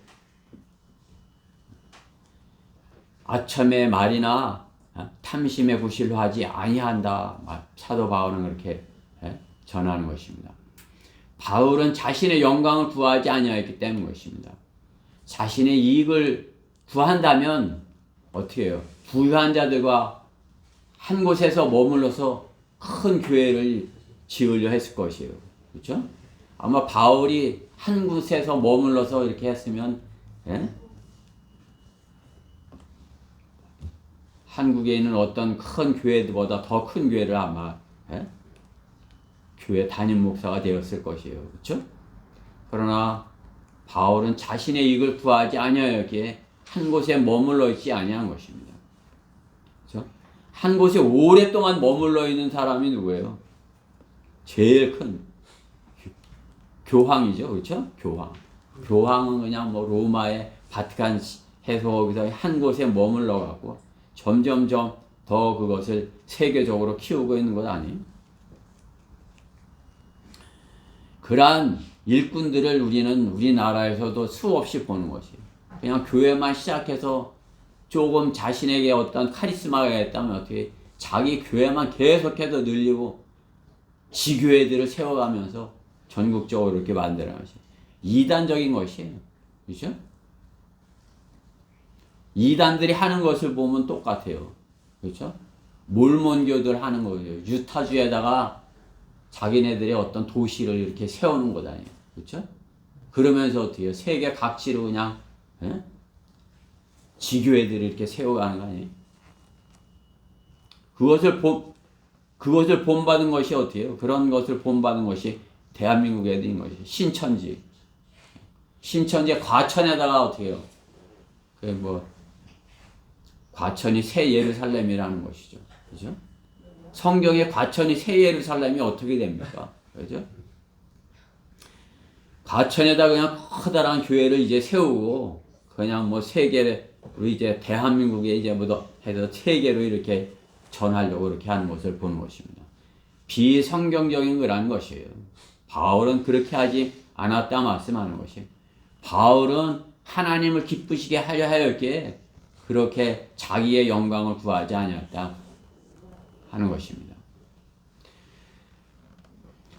아첨의 말이나 탐심의 구실로 하지 아니한다. 사도 바울은 그렇게 전하는 것입니다. 바울은 자신의 영광을 구하지 아니하였기 때문인 것입니다. 자신의 이익을 구한다면 어떻게 해요? 부유한 자들과 한 곳에서 머물러서 큰 교회를 지으려 했을 것이에요. 그렇죠? 아마 바울이 한 곳에서 머물러서 이렇게 했으면 한국에 있는 어떤 큰 교회보다 더 큰 교회를 아마 교회 담임 목사가 되었을 것이에요. 그렇죠? 그러나 바울은 자신의 이익을 구하지 아니하였기에 한 곳에 머물러 있지 아니한 것입니다. 그렇죠? 한 곳에 오랫동안 머물러 있는 사람이 누구예요? 제일 큰 교황이죠. 그렇죠? 교황은 그냥 로마의 바티칸 해서 거기서 한 곳에 머물러 갖고 점점점 더 그것을 세계적으로 키우고 있는 것 아니에요? 그러한 일꾼들을 우리는 우리나라에서도 수없이 보는 것이에요. 그냥 교회만 시작해서 조금 자신에게 어떤 카리스마가 있다면 어떻게 자기 교회만 계속해서 늘리고 지교회들을 세워가면서 전국적으로 이렇게 만드는 것이 이단적인 것이에요. 그렇죠? 이단들이 하는 것을 보면 똑같아요. 그렇죠? 몰몬교들 하는 거예요. 유타주에다가 자기네들의 어떤 도시를 이렇게 세우는 것 아니에요. 그렇죠? 그러면서 어떻게 해요? 세계 각지로 그냥 지교회들을 이렇게 세워가는 거 아니에요? 그것을 본받은 것이 어떻게 해요? 그런 것을 본받은 것이 대한민국에 있는 것이 신천지 과천에다가 어떻게 해요? 과천이 새 예루살렘이라는 것이죠. 그죠? 성경에 과천이 새 예루살렘이 어떻게 됩니까? 그죠? 과천에다 그냥 커다란 교회를 이제 세우고, 그냥 뭐 세계로 이제 대한민국에 이제 뭐 해서 세계로 이렇게 전하려고 이렇게 하는 것을 보는 것입니다. 비성경적인 거라는 것이에요. 바울은 그렇게 하지 않았다 말씀하는 것이. 바울은 하나님을 기쁘시게 하려 하였기에 그렇게 자기의 영광을 구하지 아니었다 하는 것입니다.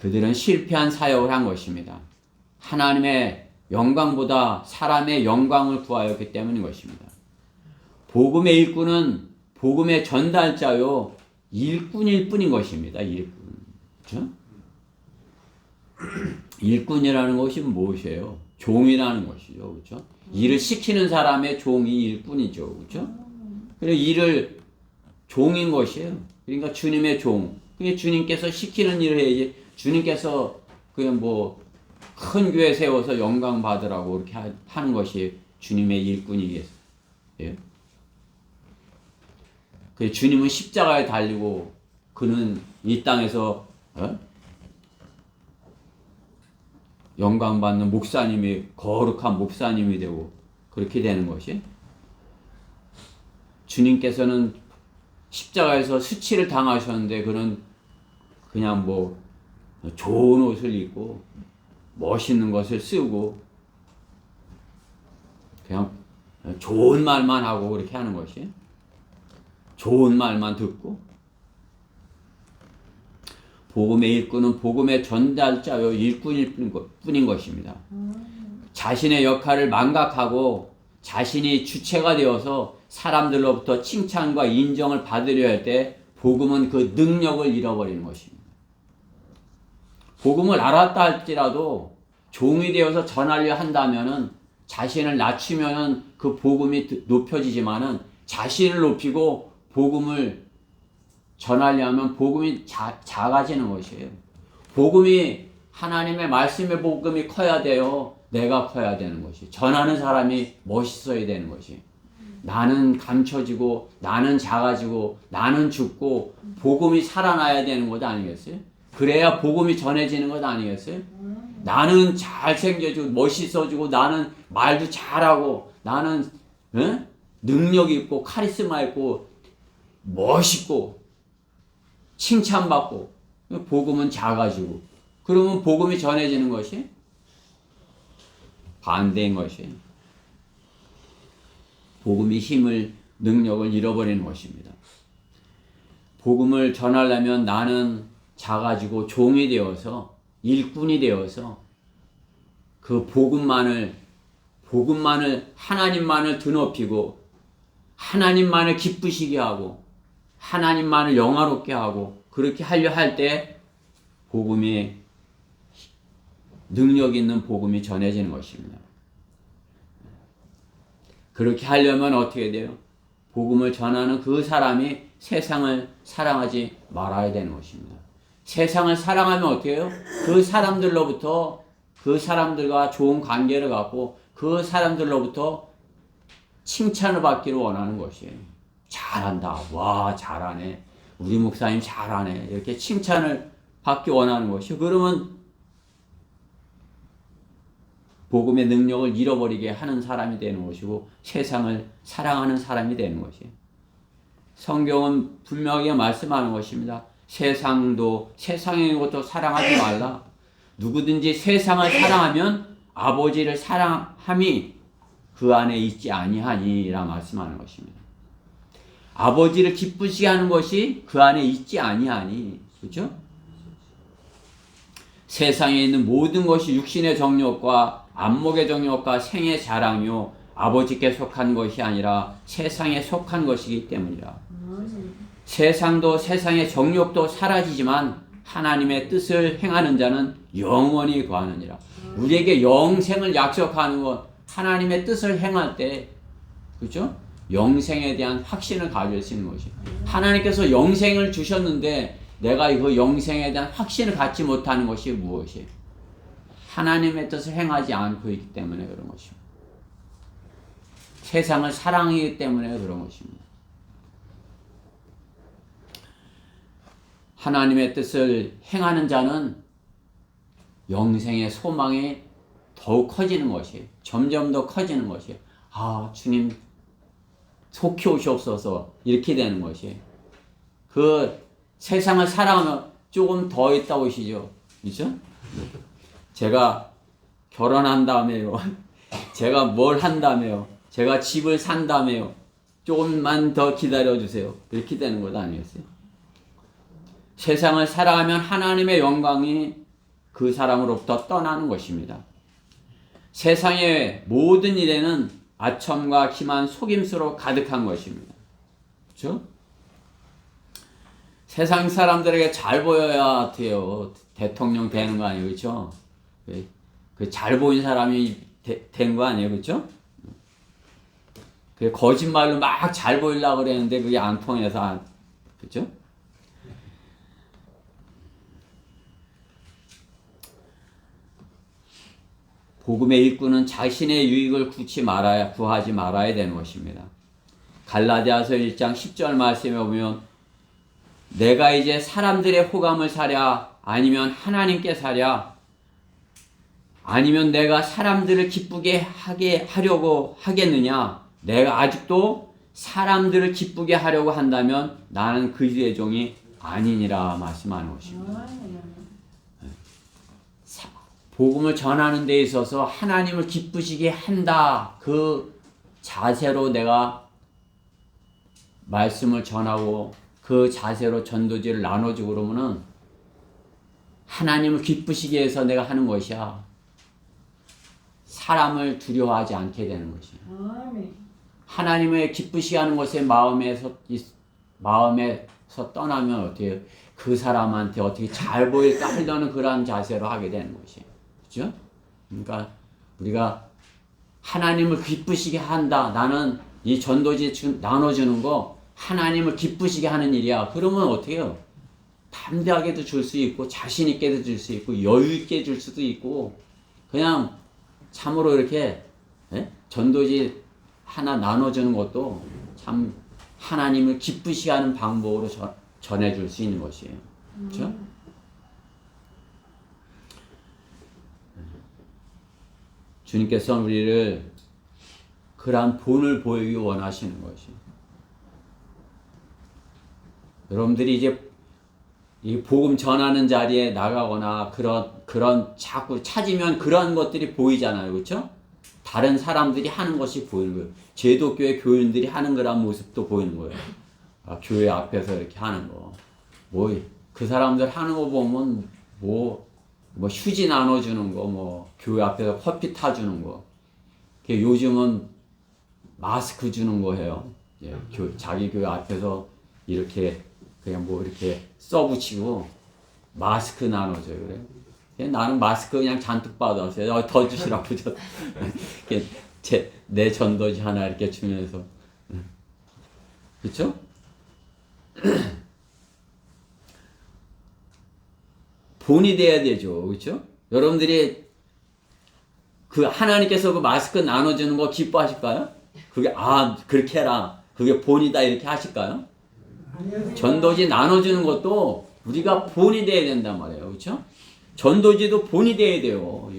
그들은 실패한 사역을 한 것입니다. 하나님의 영광보다 사람의 영광을 구하였기 때문인 것입니다. 복음의 일꾼은 복음의 전달자요 일꾼일 뿐인 것입니다. 일꾼. 그렇죠? 일꾼이라는 것이 무엇이에요? 종이라는 것이죠. 그렇죠? 일을 시키는 사람의 종이 일꾼이죠. 그렇죠? 그래서 일을 종인 것이에요. 그러니까 주님의 종. 그게 주님께서 시키는 일을 해야지. 주님께서 그냥 큰 교회 세워서 영광 받으라고 이렇게 하는 것이 주님의 일꾼이겠어요. 예? 그 주님은 십자가에 달리고 그는 이 땅에서 영광 받는 목사님이 거룩한 목사님이 되고 그렇게 되는 것이 주님께서는 십자가에서 수치를 당하셨는데 그는 그냥 좋은 옷을 입고 멋있는 것을 쓰고 그냥 좋은 말만 하고 그렇게 하는 것이 좋은 말만 듣고 복음의 일꾼은 복음의 전달자요 일꾼일 뿐인 것입니다. 자신의 역할을 망각하고 자신이 주체가 되어서 사람들로부터 칭찬과 인정을 받으려 할 때 복음은 그 능력을 잃어버리는 것입니다. 복음을 알았다 할지라도 종이 되어서 전하려 한다면은 자신을 낮추면은 그 복음이 높여지지만은 자신을 높이고 복음을 전하려면 복음이 작아지는 것이에요. 복음이 하나님의 말씀의 복음이 커야 돼요. 내가 커야 되는 것이. 전하는 사람이 멋있어야 되는 것이. 나는 감춰지고 나는 작아지고 나는 죽고 복음이 살아나야 되는 것 아니겠어요? 그래야 복음이 전해지는 것 아니겠어요? 나는 잘생겨지고 멋있어지고 나는 말도 잘하고 나는 능력 있고 카리스마 있고 멋있고 칭찬받고 복음은 작아지고 그러면 복음이 전해지는 것이 반대인 것이에요. 복음이 힘을 능력을 잃어버리는 것입니다. 복음을 전하려면 나는 작아지고 종이 되어서 일꾼이 되어서 그 복음만을 하나님만을 드높이고 하나님만을 기쁘시게 하고 하나님만을 영화롭게 하고 그렇게 하려 할 때 복음이 능력 있는 복음이 전해지는 것입니다. 그렇게 하려면 어떻게 돼요? 복음을 전하는 그 사람이 세상을 사랑하지 말아야 되는 것입니다. 세상을 사랑하면 어떻게 해요? 그 사람들로부터 그 사람들과 좋은 관계를 갖고 그 사람들로부터 칭찬을 받기를 원하는 것이에요. 잘한다. 와, 잘하네. 우리 목사님 잘하네. 이렇게 칭찬을 받기 원하는 것이요. 그러면 복음의 능력을 잃어버리게 하는 사람이 되는 것이고 세상을 사랑하는 사람이 되는 것이에요. 성경은 분명하게 말씀하는 것입니다. 세상의 것도 사랑하지 말라. 누구든지 세상을 사랑하면 아버지를 사랑함이 그 안에 있지 아니하니라 말씀하는 것입니다. 아버지를 기쁘시게 하는 것이 그 안에 있지 아니하니, 그렇죠? 세상에 있는 모든 것이 육신의 정욕과 안목의 정욕과 생의 자랑이요 아버지께 속한 것이 아니라 세상에 속한 것이기 때문이라. 세상도 세상의 정욕도 사라지지만 하나님의 뜻을 행하는 자는 영원히 거하느니라. 우리에게 영생을 약속하는 것, 하나님의 뜻을 행할 때, 그렇죠? 영생에 대한 확신을 가질 수 있는 것이. 하나님께서 영생을 주셨는데 내가 그 영생에 대한 확신을 갖지 못하는 것이 무엇이에요? 하나님의 뜻을 행하지 않고 있기 때문에 그런 것입니다. 세상을 사랑하기 때문에 그런 것입니다. 하나님의 뜻을 행하는 자는 영생의 소망이 더욱 커지는 것이에요. 점점 더 커지는 것이에요. 아, 주님 속히 오시옵소서, 이렇게 되는 것이에요. 그 세상을 사랑하면 조금 더 있다 오시죠. 그렇죠? 제가 결혼한 다음에요. 제가 뭘 한다며요. 제가 집을 산다며요. 조금만 더 기다려주세요. 이렇게 되는 것 아니겠어요? 세상을 살아가면 하나님의 영광이 그 사람으로부터 떠나는 것입니다. 세상의 모든 일에는 아첨과 기만, 속임수로 가득한 것입니다. 그렇죠? 세상 사람들에게 잘 보여야 돼요. 대통령 되는 거 아니에요. 그렇죠? 그 잘 보인 사람이 된 거 아니에요. 그렇죠? 그 거짓말로 막 잘 보이려고 그랬는데 그게 안 통해서, 그렇죠? 복음의 일꾼은 자신의 유익을 구하지 말아야 되는 것입니다. 갈라디아서 1장 10절 말씀에 보면 내가 이제 사람들의 호감을 사랴 아니면 하나님께 사랴 아니면 내가 사람들을 기쁘게 하려고 하겠느냐. 내가 아직도 사람들을 기쁘게 하려고 한다면 나는 그리스도의 종이 아니니라 말씀하는 것입니다. 복음을 전하는 데 있어서 하나님을 기쁘시게 한다. 그 자세로 내가 말씀을 전하고 그 자세로 전도지를 나눠주고 그러면은 하나님을 기쁘시게 해서 내가 하는 것이야. 사람을 두려워하지 않게 되는 것이야. 하나님을 기쁘시게 하는 것에 마음에서 떠나면 어떻게 해요? 그 사람한테 어떻게 잘 보일까 하려는 그러한 자세로 하게 되는 것이에요. 그렇죠? 그러니까 우리가 하나님을 기쁘시게 한다. 나는 이 전도지 나눠주는 거 하나님을 기쁘시게 하는 일이야. 그러면 어떻게 해요? 담대하게도 줄 수 있고 자신 있게도 줄 수 있고 여유 있게 줄 수도 있고 그냥 참으로 이렇게 전도지 하나 나눠주는 것도 참 하나님을 기쁘시게 하는 방법으로 전해줄 수 있는 것이에요. 그렇죠? 주님께서 우리를 그러한 본을 보이기 원하시는 것이에요. 여러분들이 이제 이 복음 전하는 자리에 나가거나 그런 자꾸 찾으면 그런 것들이 보이잖아요. 그렇죠? 다른 사람들이 하는 것이 보이는 거예요. 제도교회 교인들이 하는 그런 모습도 보이는 거예요. 아, 교회 앞에서 이렇게 하는 거. 그 사람들 하는 거 보면 휴지 나눠주는 거, 교회 앞에서 커피 타주는 거. 요즘은 마스크 주는 거 해요. 예, 자기 교회 앞에서 이렇게 그냥 이렇게 써붙이고 마스크 나눠줘요. 그래. 나는 마스크 그냥 잔뜩 받았어요. 더 주시라고. 내 전도지 하나 이렇게 주면서. 그렇죠? 본이 돼야 되죠. 그렇죠? 여러분들이 그 하나님께서 그 마스크 나눠주는 거 기뻐하실까요? 그게 그렇게 해라. 그게 본이다 이렇게 하실까요? 전도지 나눠주는 것도 우리가 본이 돼야 된단 말이에요. 그렇죠? 전도지도 본이 돼야 돼요.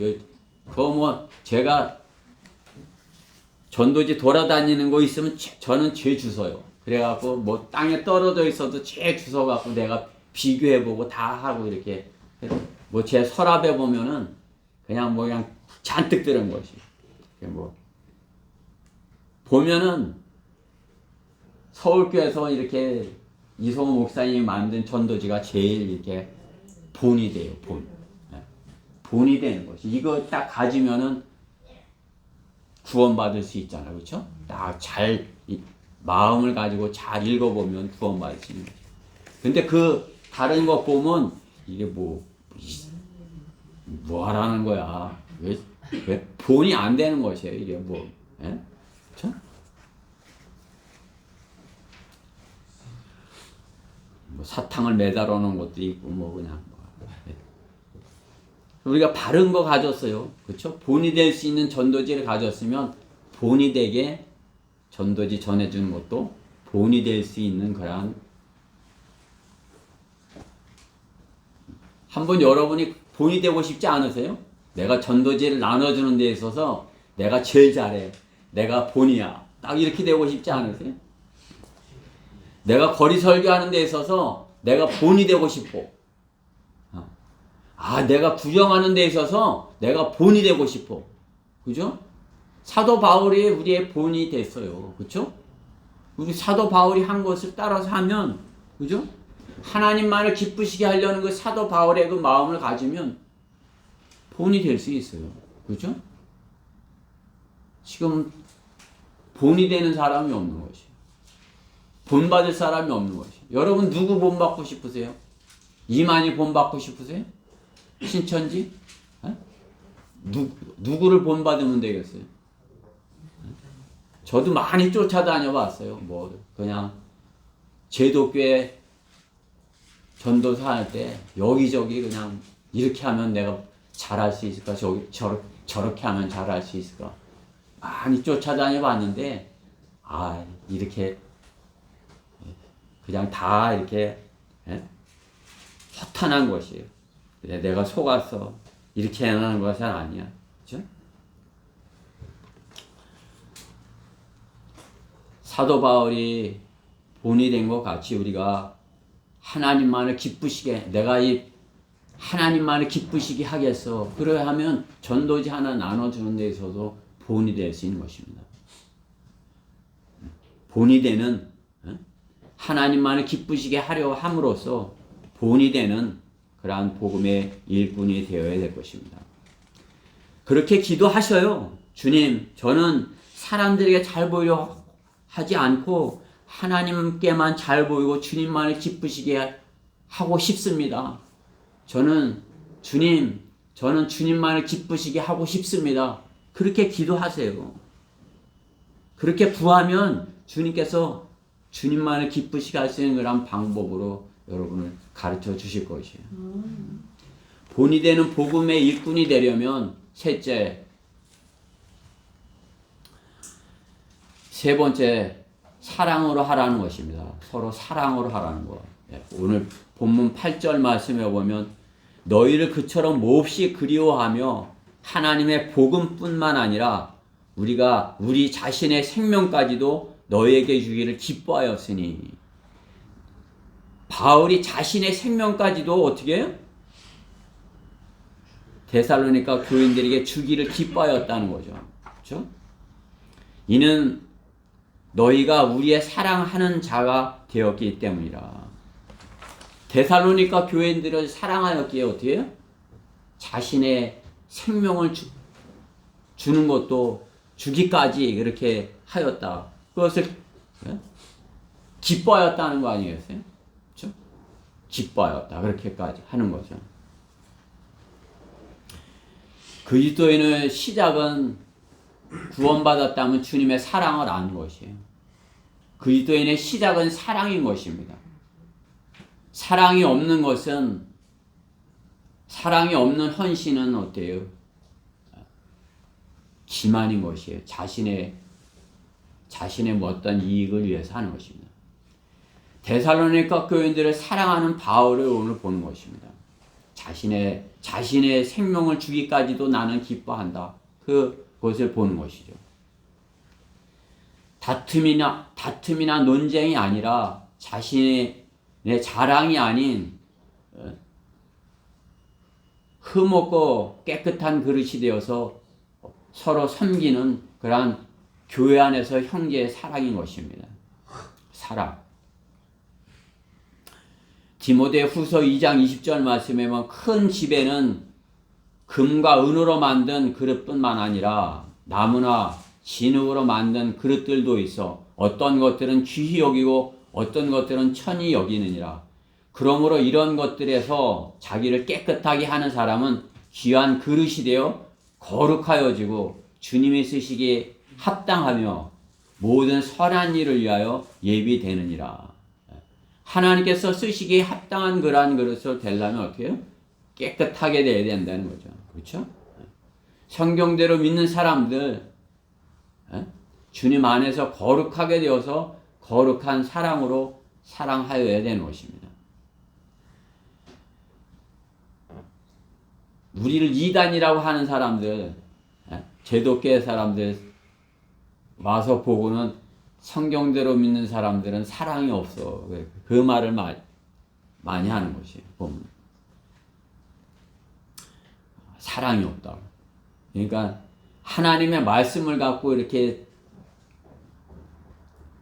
그거 제가 전도지 돌아다니는 거 있으면 저는 제 주소요. 그래갖고 땅에 떨어져 있어도 제 주소 갖고 내가 비교해보고 다 하고 이렇게 뭐 제 서랍에 보면은 그냥 뭐 그냥 잔뜩 들은 것이. 뭐 보면은 서울교회에서 이렇게 이성호 목사님이 만든 전도지가 제일 이렇게 본이 돼요. 본. 본이 되는 것이. 이거 딱 가지면은 구원받을 수 있잖아요. 그렇죠? 딱 잘 마음을 가지고 잘 읽어보면 구원받을 수 있는 거죠. 근데 그 다른 것 보면 이게 뭐 하라는 거야. 왜 본이 안 되는 것이에요. 이게 뭐. 예? 그렇죠? 뭐 사탕을 매달아 놓은 것도 있고 뭐 그냥 우리가 바른 거 가졌어요. 그렇죠? 본이 될 수 있는 전도지를 가졌으면 본이 되게 전도지 전해주는 것도 본이 될 수 있는 그런 한번 여러분이 본이 되고 싶지 않으세요? 내가 전도지를 나눠주는 데 있어서 내가 제일 잘해. 내가 본이야. 딱 이렇게 되고 싶지 않으세요? 내가 거리 설교하는 데 있어서 내가 본이 되고 싶어. 내가 구경하는 데 있어서 내가 본이 되고 싶어. 그죠? 사도 바울이 우리의 본이 됐어요. 그죠? 우리 사도 바울이 한 것을 따라서 하면, 그죠? 하나님만을 기쁘시게 하려는 그 사도 바울의 그 마음을 가지면 본이 될 수 있어요. 그죠? 지금 본이 되는 사람이 없는 것이. 본받을 사람이 없는 것이. 여러분 누구 본받고 싶으세요? 이만희 본받고 싶으세요? 신천지? 누구를 본받으면 되겠어요? 저도 많이 쫓아다녀 봤어요. 뭐 그냥 제도교회 전도사 할 때 여기저기 그냥 이렇게 하면 내가 잘할 수 있을까? 저렇게 하면 잘할 수 있을까? 많이 쫓아다녀 봤는데 이렇게 그냥 다 이렇게 허탄한 것이에요. 내가 속았어. 이렇게 하는 것은 아니야. 그렇죠? 사도 바울이 본이 된 것 같이 우리가 하나님만을 기쁘시게 내가 이 하나님만을 기쁘시게 하겠어. 그래야 하면 전도지 하나 나눠주는 데 있어서 본이 될 수 있는 것입니다. 본이 되는 하나님만을 기쁘시게 하려 함으로써 본이 되는 그러한 복음의 일꾼이 되어야 될 것입니다. 그렇게 기도하셔요. 주님, 저는 사람들에게 잘 보이려 하지 않고 하나님께만 잘 보이고 주님만을 기쁘시게 하고 싶습니다. 저는 주님만을 기쁘시게 하고 싶습니다. 그렇게 기도하세요. 그렇게 구하면 주님께서 주님만을 기쁘시게 할 수 있는 그런 방법으로 여러분을 가르쳐 주실 것이에요. 본이 되는 복음의 일꾼이 되려면 세 번째 사랑으로 하라는 것입니다. 서로 사랑으로 하라는 것. 오늘 본문 8절 말씀에 보면 너희를 그처럼 몹시 그리워하며 하나님의 복음뿐만 아니라 우리가 우리 자신의 생명까지도 너희에게 주기를 기뻐하였으니 바울이 자신의 생명까지도 어떻게 해요? 데살로니가 교인들에게 주기를 기뻐하였다는 거죠. 그렇죠? 이는 너희가 우리의 사랑하는 자가 되었기 때문이라. 데살로니가 교인들을 사랑하였기에 어떻게 해요? 자신의 생명을 주는 것도 주기까지 그렇게 하였다. 그것을 기뻐하였다는 거 아니겠어요? 그렇죠? 기뻐하였다. 그렇게까지 하는 거죠. 그리스도인의 시작은 구원받았다면 주님의 사랑을 아는 것이에요. 그리스도인의 시작은 사랑인 것입니다. 사랑이 없는 것은 사랑이 없는 헌신은 어때요? 기만인 것이에요. 자신의 어떤 이익을 위해서 하는 것입니다. 데살로니가 교인들을 사랑하는 바울을 오늘 보는 것입니다. 자신의 생명을 주기까지도 나는 기뻐한다. 그것을 보는 것이죠. 다툼이나 논쟁이 아니라 자신의 자랑이 아닌 흠없고 깨끗한 그릇이 되어서 서로 섬기는 그러한 교회 안에서 형제의 사랑인 것입니다. 사랑. 디모데후서 2장 20절 말씀에 보면 큰 집에는 금과 은으로 만든 그릇뿐만 아니라 나무나 진흙으로 만든 그릇들도 있어 어떤 것들은 귀히 여기고 어떤 것들은 천히 여기느니라. 그러므로 이런 것들에서 자기를 깨끗하게 하는 사람은 귀한 그릇이 되어 거룩하여지고 주님이 쓰시기에 합당하며 모든 선한 일을 위하여 예비되느니라. 하나님께서 쓰시기에 합당한 그러한 그릇을 되려면 어떻게 해요? 깨끗하게 돼야 된다는 거죠. 그렇죠? 성경대로 믿는 사람들 주님 안에서 거룩하게 되어서 거룩한 사랑으로 사랑하여야 되는 것입니다. 우리를 이단이라고 하는 사람들, 제독교의 사람들 와서 보고는 성경대로 믿는 사람들은 사랑이 없어. 그 말을 많이 하는 것이에요. 보면. 사랑이 없다. 그러니까 하나님의 말씀을 갖고 이렇게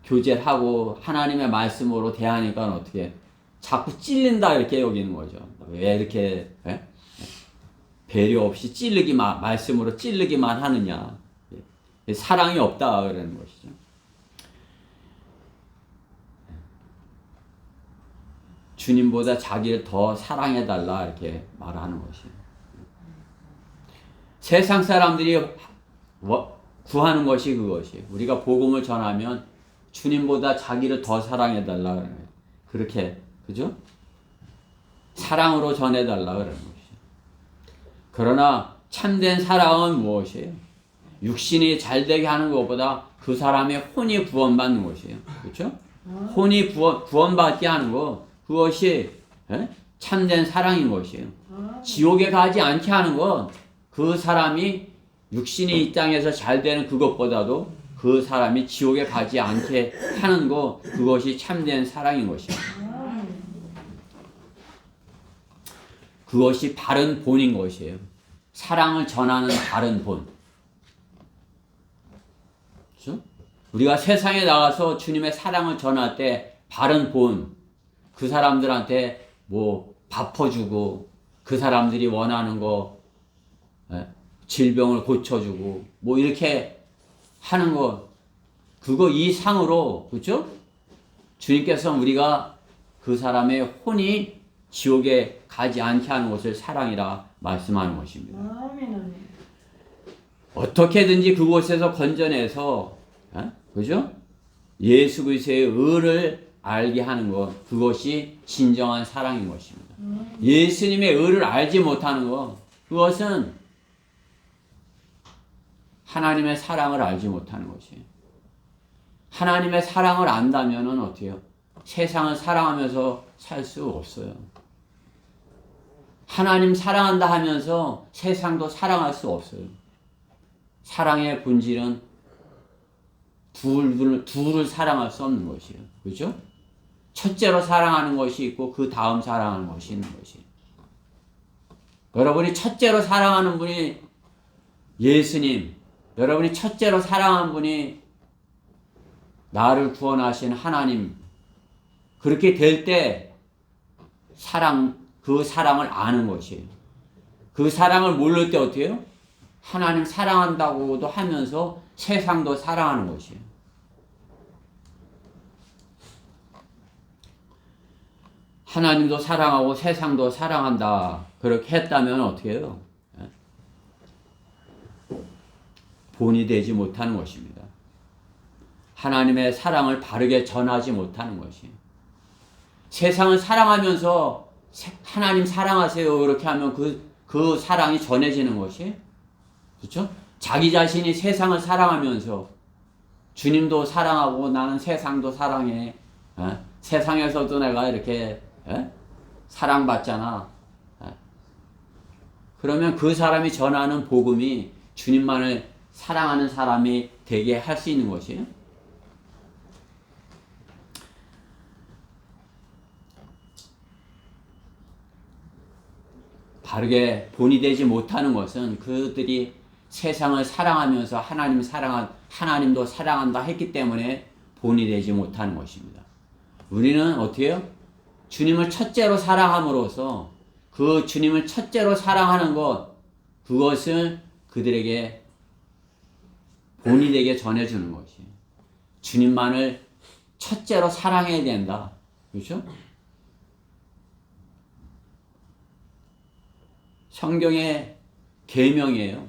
교제를 하고 하나님의 말씀으로 대하니까 어떻게 자꾸 찔린다 이렇게 여기는 거죠. 왜 이렇게 배려 없이 말씀으로 찔르기만 하느냐. 사랑이 없다 그러는 것이죠. 주님보다 자기를 더 사랑해달라 이렇게 말하는 것이에요. 세상 사람들이 구하는 것이 그것이에요. 우리가 복음을 전하면 주님보다 자기를 더 사랑해달라 그러는 거예요. 그렇게, 그죠? 사랑으로 전해달라 그러는 것이죠. 그러나 참된 사랑은 무엇이에요? 육신이 잘되게 하는 것보다 그 사람의 혼이 구원받는 것이에요. 그렇죠? 혼이 구원받게 하는 것, 그것이 참된 사랑인 것이에요. 지옥에 가지 않게 하는 것, 그 사람이 육신이 이 땅에서 잘 되는 그것보다도 그 사람이 지옥에 가지 않게 하는 것, 그것이 참된 사랑인 것입니다. 그것이 바른 본인 것이에요. 사랑을 전하는 바른 본. 그렇죠? 우리가 세상에 나가서 주님의 사랑을 전할 때 바른 본, 그 사람들한테 뭐 밥 퍼주고 그 사람들이 원하는 거 질병을 고쳐주고 뭐 이렇게 하는 거, 그거 이상으로, 그렇죠? 주님께서 우리가 그 사람의 혼이 지옥에 가지 않게 하는 것을 사랑이라 말씀하는 것입니다. 어떻게든지 그곳에서 건져내서, 그죠? 예수 그리스도의 의를 알게 하는 것, 그것이 진정한 사랑인 것입니다. 예수님의 의를 알지 못하는 것, 그것은 하나님의 사랑을 알지 못하는 것이에요. 하나님의 사랑을 안다면 어떻게 해요? 세상을 사랑하면서 살 수 없어요. 하나님 사랑한다 하면서 세상도 사랑할 수 없어요. 사랑의 본질은 둘을 사랑할 수 없는 것이에요. 그렇죠? 첫째로 사랑하는 것이 있고 그 다음 사랑하는 것이 있는 것이에요. 여러분이 첫째로 사랑하는 분이 예수님, 여러분이 첫째로 사랑하는 분이 나를 구원하신 하나님, 그렇게 될 때 그 사랑을 아는 것이에요. 그 사랑을 모를 때 어떻게 해요? 하나님 사랑한다고도 하면서 세상도 사랑하는 것이에요. 하나님도 사랑하고 세상도 사랑한다. 그렇게 했다면 어떻게 해요? 본이 되지 못하는 것입니다. 하나님의 사랑을 바르게 전하지 못하는 것이에요. 세상을 사랑하면서 하나님 사랑하세요 그렇게 하면 그 사랑이 전해지는 것이, 그렇죠? 자기 자신이 세상을 사랑하면서 주님도 사랑하고 나는 세상도 사랑해. 세상에서도 내가 이렇게 사랑받잖아. 그러면 그 사람이 전하는 복음이 주님만을 사랑하는 사람이 되게 할 수 있는 것이에요. 바르게 본이 되지 못하는 것은 그들이 세상을 사랑하면서 하나님도 사랑한다 했기 때문에 본이 되지 못하는 것입니다. 우리는 어떻게 해요? 주님을 첫째로 사랑함으로써 그 주님을 첫째로 사랑하는 것, 그것을 그들에게 본이 되게 전해주는 것이. 주님만을 첫째로 사랑해야 된다. 그렇죠? 성경의 계명이에요.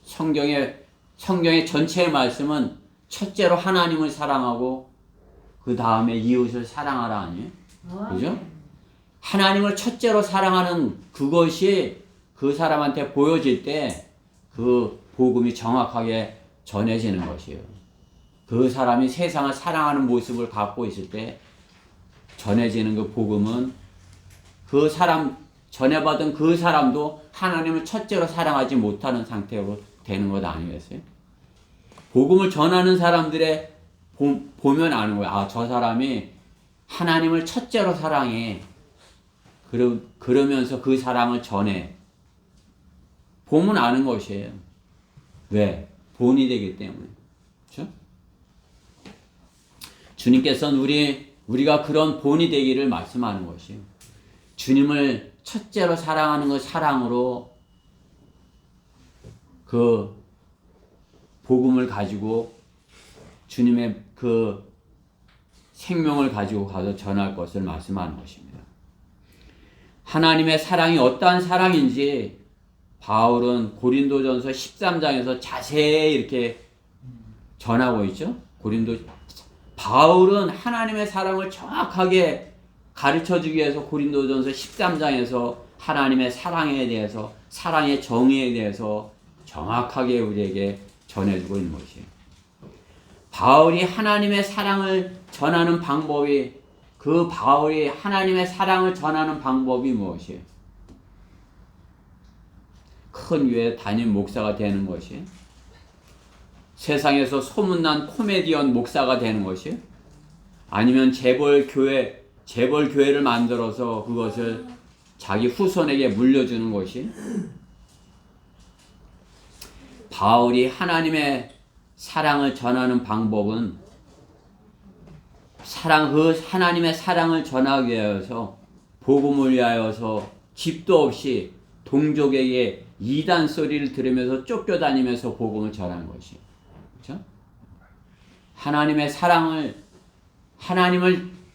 성경의 전체의 말씀은 첫째로 하나님을 사랑하고 그 다음에 이웃을 사랑하라 아니에요? 그죠? 하나님을 첫째로 사랑하는 그것이 그 사람한테 보여질 때 그 복음이 정확하게 전해지는 것이에요. 그 사람이 세상을 사랑하는 모습을 갖고 있을 때 전해지는 그 복음은 그 사람, 전해받은 그 사람도 하나님을 첫째로 사랑하지 못하는 상태로 되는 것 아니겠어요? 복음을 전하는 사람들의 보면 아는 거예요. 아, 저 사람이 하나님을 첫째로 사랑해. 그러면서 그 사랑을 전해. 보면 아는 것이에요. 왜? 본이 되기 때문에. 그렇죠? 주님께서는 우리가 그런 본이 되기를 말씀하는 것이에요. 주님을 첫째로 사랑하는 그 사랑으로 그 복음을 가지고 주님의 그 생명을 가지고 가서 전할 것을 말씀하는 것입니다. 하나님의 사랑이 어떠한 사랑인지 바울은 고린도전서 13장에서 자세히 이렇게 전하고 있죠. 바울은 하나님의 사랑을 정확하게 가르쳐주기 위해서 고린도전서 13장에서 하나님의 사랑에 대해서, 사랑의 정의에 대해서 정확하게 우리에게 전해주고 있는 것이에요. 바울이 하나님의 사랑을 전하는 방법이, 바울이 하나님의 사랑을 전하는 방법이 무엇이에요? 큰 교회 담임 목사가 되는 것이, 세상에서 소문난 코미디언 목사가 되는 것이, 아니면 재벌 교회를 만들어서 그것을 자기 후손에게 물려주는 것이, 바울이 하나님의 사랑을 전하는 방법은 하나님의 사랑을 전하기 위해서, 복음을 위하여서 집도 없이 동족에게 이단 소리를 들으면서 쫓겨다니면서 복음을 전하는 것이. 그렇죠? 하나님을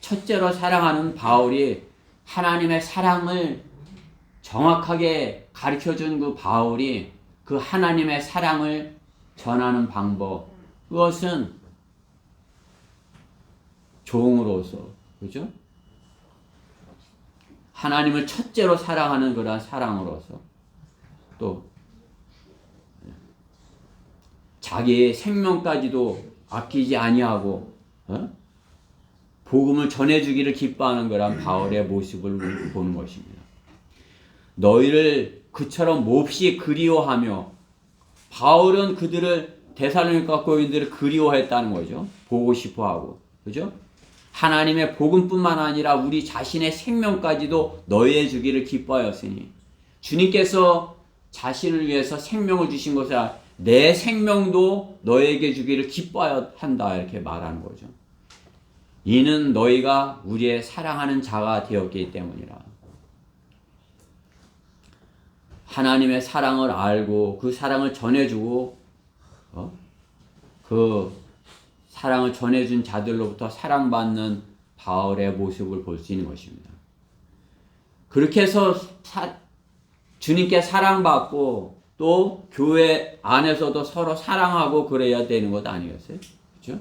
첫째로 사랑하는 바울이 하나님의 사랑을 정확하게 가르쳐준 그 바울이 그 하나님의 사랑을 전하는 방법, 그것은 종으로서, 그죠? 하나님을 첫째로 사랑하는 그런 사랑으로서, 또 자기의 생명까지도 아끼지 아니하고 복음을 전해주기를 기뻐하는 그런 바울의 모습을 보는 것입니다. 너희를 그처럼 몹시 그리워하며, 바울은 데살로니가 교인들을 그리워했다는 거죠. 보고 싶어하고, 그죠? 하나님의 복음뿐만 아니라 우리 자신의 생명까지도 너희에 주기를 기뻐하였으니, 주님께서 자신을 위해서 생명을 주신 것이 아니라 내 생명도 너에게 주기를 기뻐하여 한다, 이렇게 말하는 거죠. 이는 너희가 우리의 사랑하는 자가 되었기 때문이라. 하나님의 사랑을 알고 그 사랑을 전해주고 그 사랑을 전해준 자들로부터 사랑받는 바울의 모습을 볼 수 있는 것입니다. 그렇게 해서 주님께 사랑받고 또 교회 안에서도 서로 사랑하고 그래야 되는 것 아니겠어요? 그렇죠?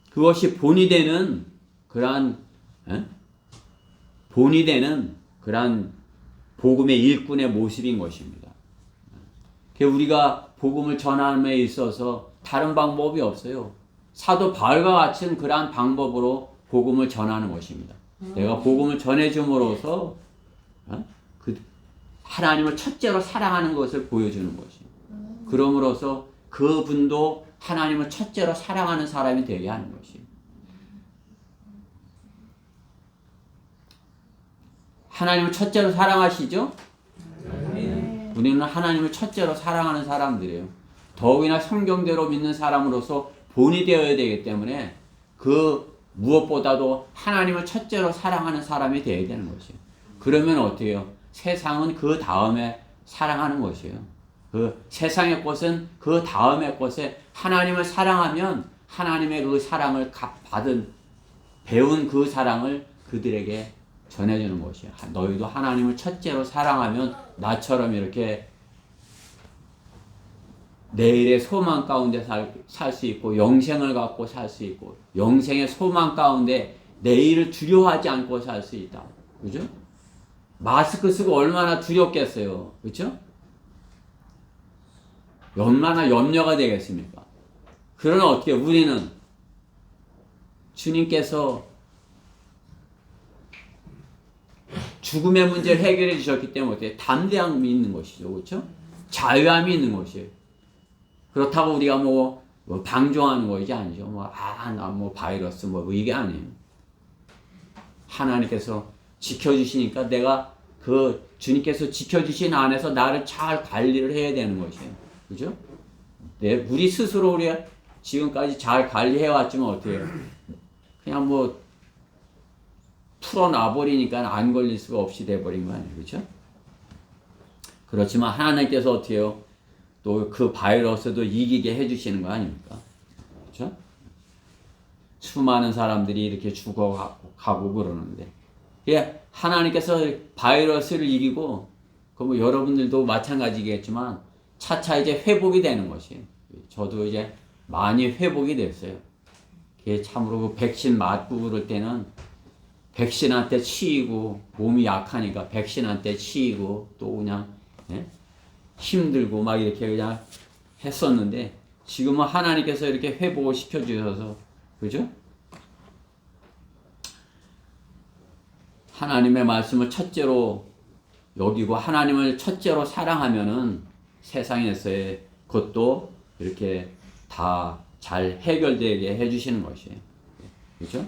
그것이 본이 되는 그러한 복음의 일꾼의 모습인 것입니다. 우리가 복음을 전함에 있어서 다른 방법이 없어요. 사도 바울과 같은 그러한 방법으로 복음을 전하는 것입니다. 내가 복음을 전해줌으로써 하나님을 첫째로 사랑하는 것을 보여주는 것입니다. 그럼으로써 그분도 하나님을 첫째로 사랑하는 사람이 되게 하는 것입니다. 하나님을 첫째로 사랑하시죠? 우리는 하나님을 첫째로 사랑하는 사람들이에요. 더욱이나 성경대로 믿는 사람으로서 본이 되어야 되기 때문에 그 무엇보다도 하나님을 첫째로 사랑하는 사람이 되어야 되는 것이에요. 그러면 어떻게 해요? 세상은 그 다음에 사랑하는 것이에요. 그 세상의 것은 그 다음의 것에 하나님을 사랑하면 하나님의 그 사랑을 받은 배운 그 사랑을 그들에게 전해주는 것이에요. 너희도 하나님을 첫째로 사랑하면 나처럼 이렇게 내일의 소망 가운데 살 수 있고 영생을 갖고 살 수 있고 영생의 소망 가운데 내일을 두려워하지 않고 살 수 있다. 그죠? 마스크 쓰고 얼마나 두렵겠어요. 그죠? 얼마나 염려가 되겠습니까? 그러나 어떻게 우리는 주님께서 죽음의 문제를 해결해 주셨기 때문에 어떻게 담대함이 있는 것이죠. 그렇죠? 자유함이 있는 것이에요. 그렇다고 우리가 뭐 방종하는 것이 아니죠. 나 바이러스 이게 아니에요. 하나님께서 지켜주시니까 내가 그 주님께서 지켜주신 안에서 나를 잘 관리를 해야 되는 것이에요. 그죠? 우리 스스로 우리가 지금까지 잘 관리해왔지만 어떻게 해요? 그냥 풀어놔버리니까 안 걸릴 수가 없이 돼버린 거 아니에요. 그죠? 그렇지만 하나님께서 어떻게 해요? 또 그 바이러스도 이기게 해주시는 거 아닙니까? 그죠? 수많은 사람들이 이렇게 죽어가고 그러는데. 예, 하나님께서 바이러스를 이기고, 여러분들도 마찬가지겠지만, 차차 이제 회복이 되는 것이에요. 저도 이제 많이 회복이 됐어요. 참으로 그 백신 맞고 그럴 때는 백신한테 치이고 몸이 약하니까 백신한테 치이고 또 그냥 힘들고 막 이렇게 그냥 했었는데 지금은 하나님께서 이렇게 회복을 시켜주셔서 그죠? 하나님의 말씀을 첫째로 여기고 하나님을 첫째로 사랑하면은 세상에서의 것도 이렇게 다 잘 해결되게 해주시는 것이에요. 그렇죠?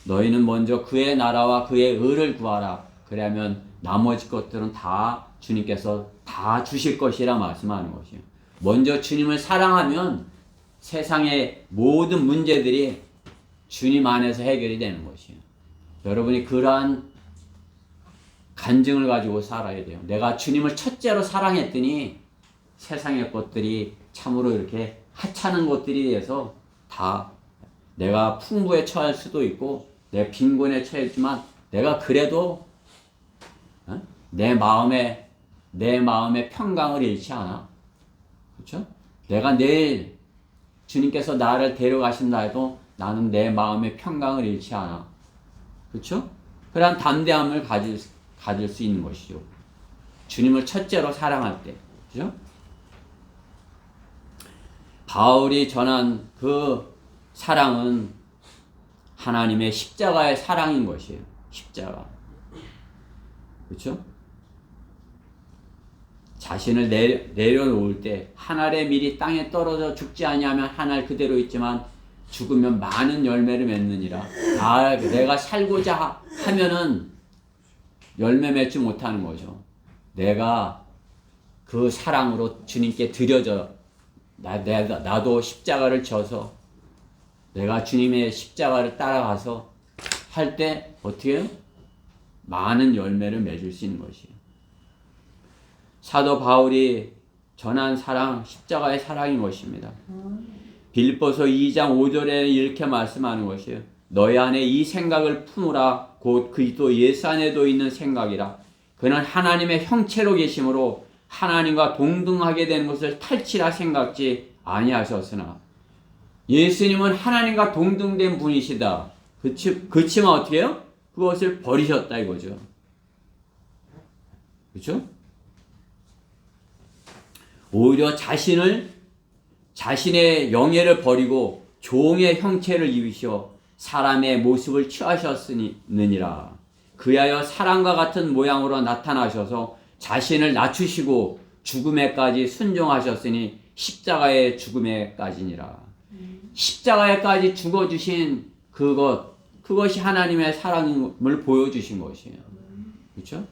너희는 먼저 그의 나라와 그의 의를 구하라. 그러면 나머지 것들은 다 주님께서 다 주실 것이라 말씀하는 것이에요. 먼저 주님을 사랑하면 세상의 모든 문제들이 주님 안에서 해결이 되는 것이에요. 여러분이 그러한 간증을 가지고 살아야 돼요. 내가 주님을 첫째로 사랑했더니 세상의 것들이 참으로 이렇게 하찮은 것들이 대해서 다 내가 풍부에 처할 수도 있고 내 빈곤에 처했지만 내가 그래도 내 마음의 평강을 잃지 않아. 그렇죠? 내가 내일 주님께서 나를 데려가신다 해도 나는 내 마음의 평강을 잃지 않아. 그렇죠? 그런 담대함을 가질 수 있는 것이죠. 주님을 첫째로 사랑할 때. 그렇죠? 바울이 전한 그 사랑은 하나님의 십자가의 사랑인 것이에요. 십자가. 그렇죠? 자신을 내려놓을 때 한 알의 밀이 땅에 떨어져 죽지 아니하면 한 알 그대로 있지만 죽으면 많은 열매를 맺느니라. 내가 살고자 하면은 열매 맺지 못하는 거죠. 내가 그 사랑으로 주님께 드려져 나도 십자가를 져서 내가 주님의 십자가를 따라가서 할 때 어떻게 해요? 많은 열매를 맺을 수 있는 것이에요. 사도 바울이 전한 사랑, 십자가의 사랑인 것입니다. 빌립보서 2장 5절에 이렇게 말씀하는 것이에요. 너희 안에 이 생각을 품으라. 곧 그리스도 예수 안에도 있는 생각이라. 그는 하나님의 형체로 계심으로 하나님과 동등하게 되는 것을 탈취라 생각지 아니하셨으나 예수님은 하나님과 동등된 분이시다. 그치만 어떻게 해요? 그것을 버리셨다 이거죠. 그렇죠? 오히려 자신의 영예를 버리고 종의 형체를 입으시어 사람의 모습을 취하셨느니라. 그리하여 사람과 같은 모양으로 나타나셔서 자신을 낮추시고 죽음에까지 순종하셨으니 십자가의 죽음에까지니라. 십자가에까지 죽어주신 그것이 하나님의 사랑을 보여주신 것이에요. 그렇죠?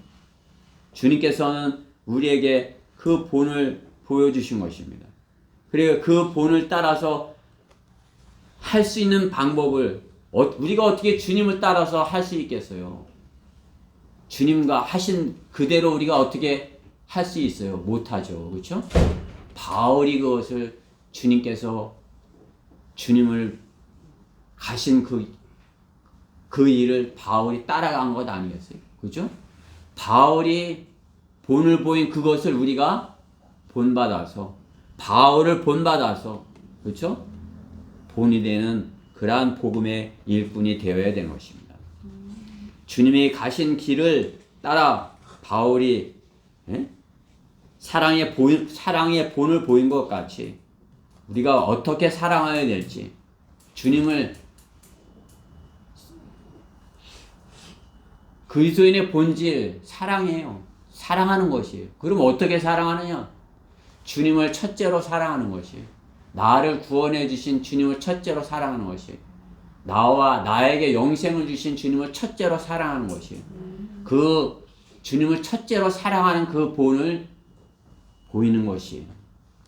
주님께서는 우리에게 그 본을 보여주신 것입니다. 그리고 그 본을 따라서 할 수 있는 방법을 우리가 어떻게 주님을 따라서 할 수 있겠어요? 주님과 하신 그대로 우리가 어떻게 할 수 있어요? 못하죠. 그렇죠? 바울이 그것을 주님께서 주님을 가신 그 일을 바울이 따라간 것 아니겠어요? 그죠? 바울이 본을 보인 그것을 우리가 본받아서, 바울을 본받아서, 그죠? 본이 되는 그러한 복음의 일꾼이 되어야 되는 것입니다. 주님이 가신 길을 따라 바울이 사랑의 본을 보인 것 같이 우리가 어떻게 사랑해야 될지, 주님을 그리스도인의 본질 사랑해요. 사랑하는 것이에요. 그럼 어떻게 사랑하느냐? 주님을 첫째로 사랑하는 것이에요. 나를 구원해 주신 주님을 첫째로 사랑하는 것이에요. 나에게 영생을 주신 주님을 첫째로 사랑하는 것이에요. 그 주님을 첫째로 사랑하는 그 본을 보이는 것이에요.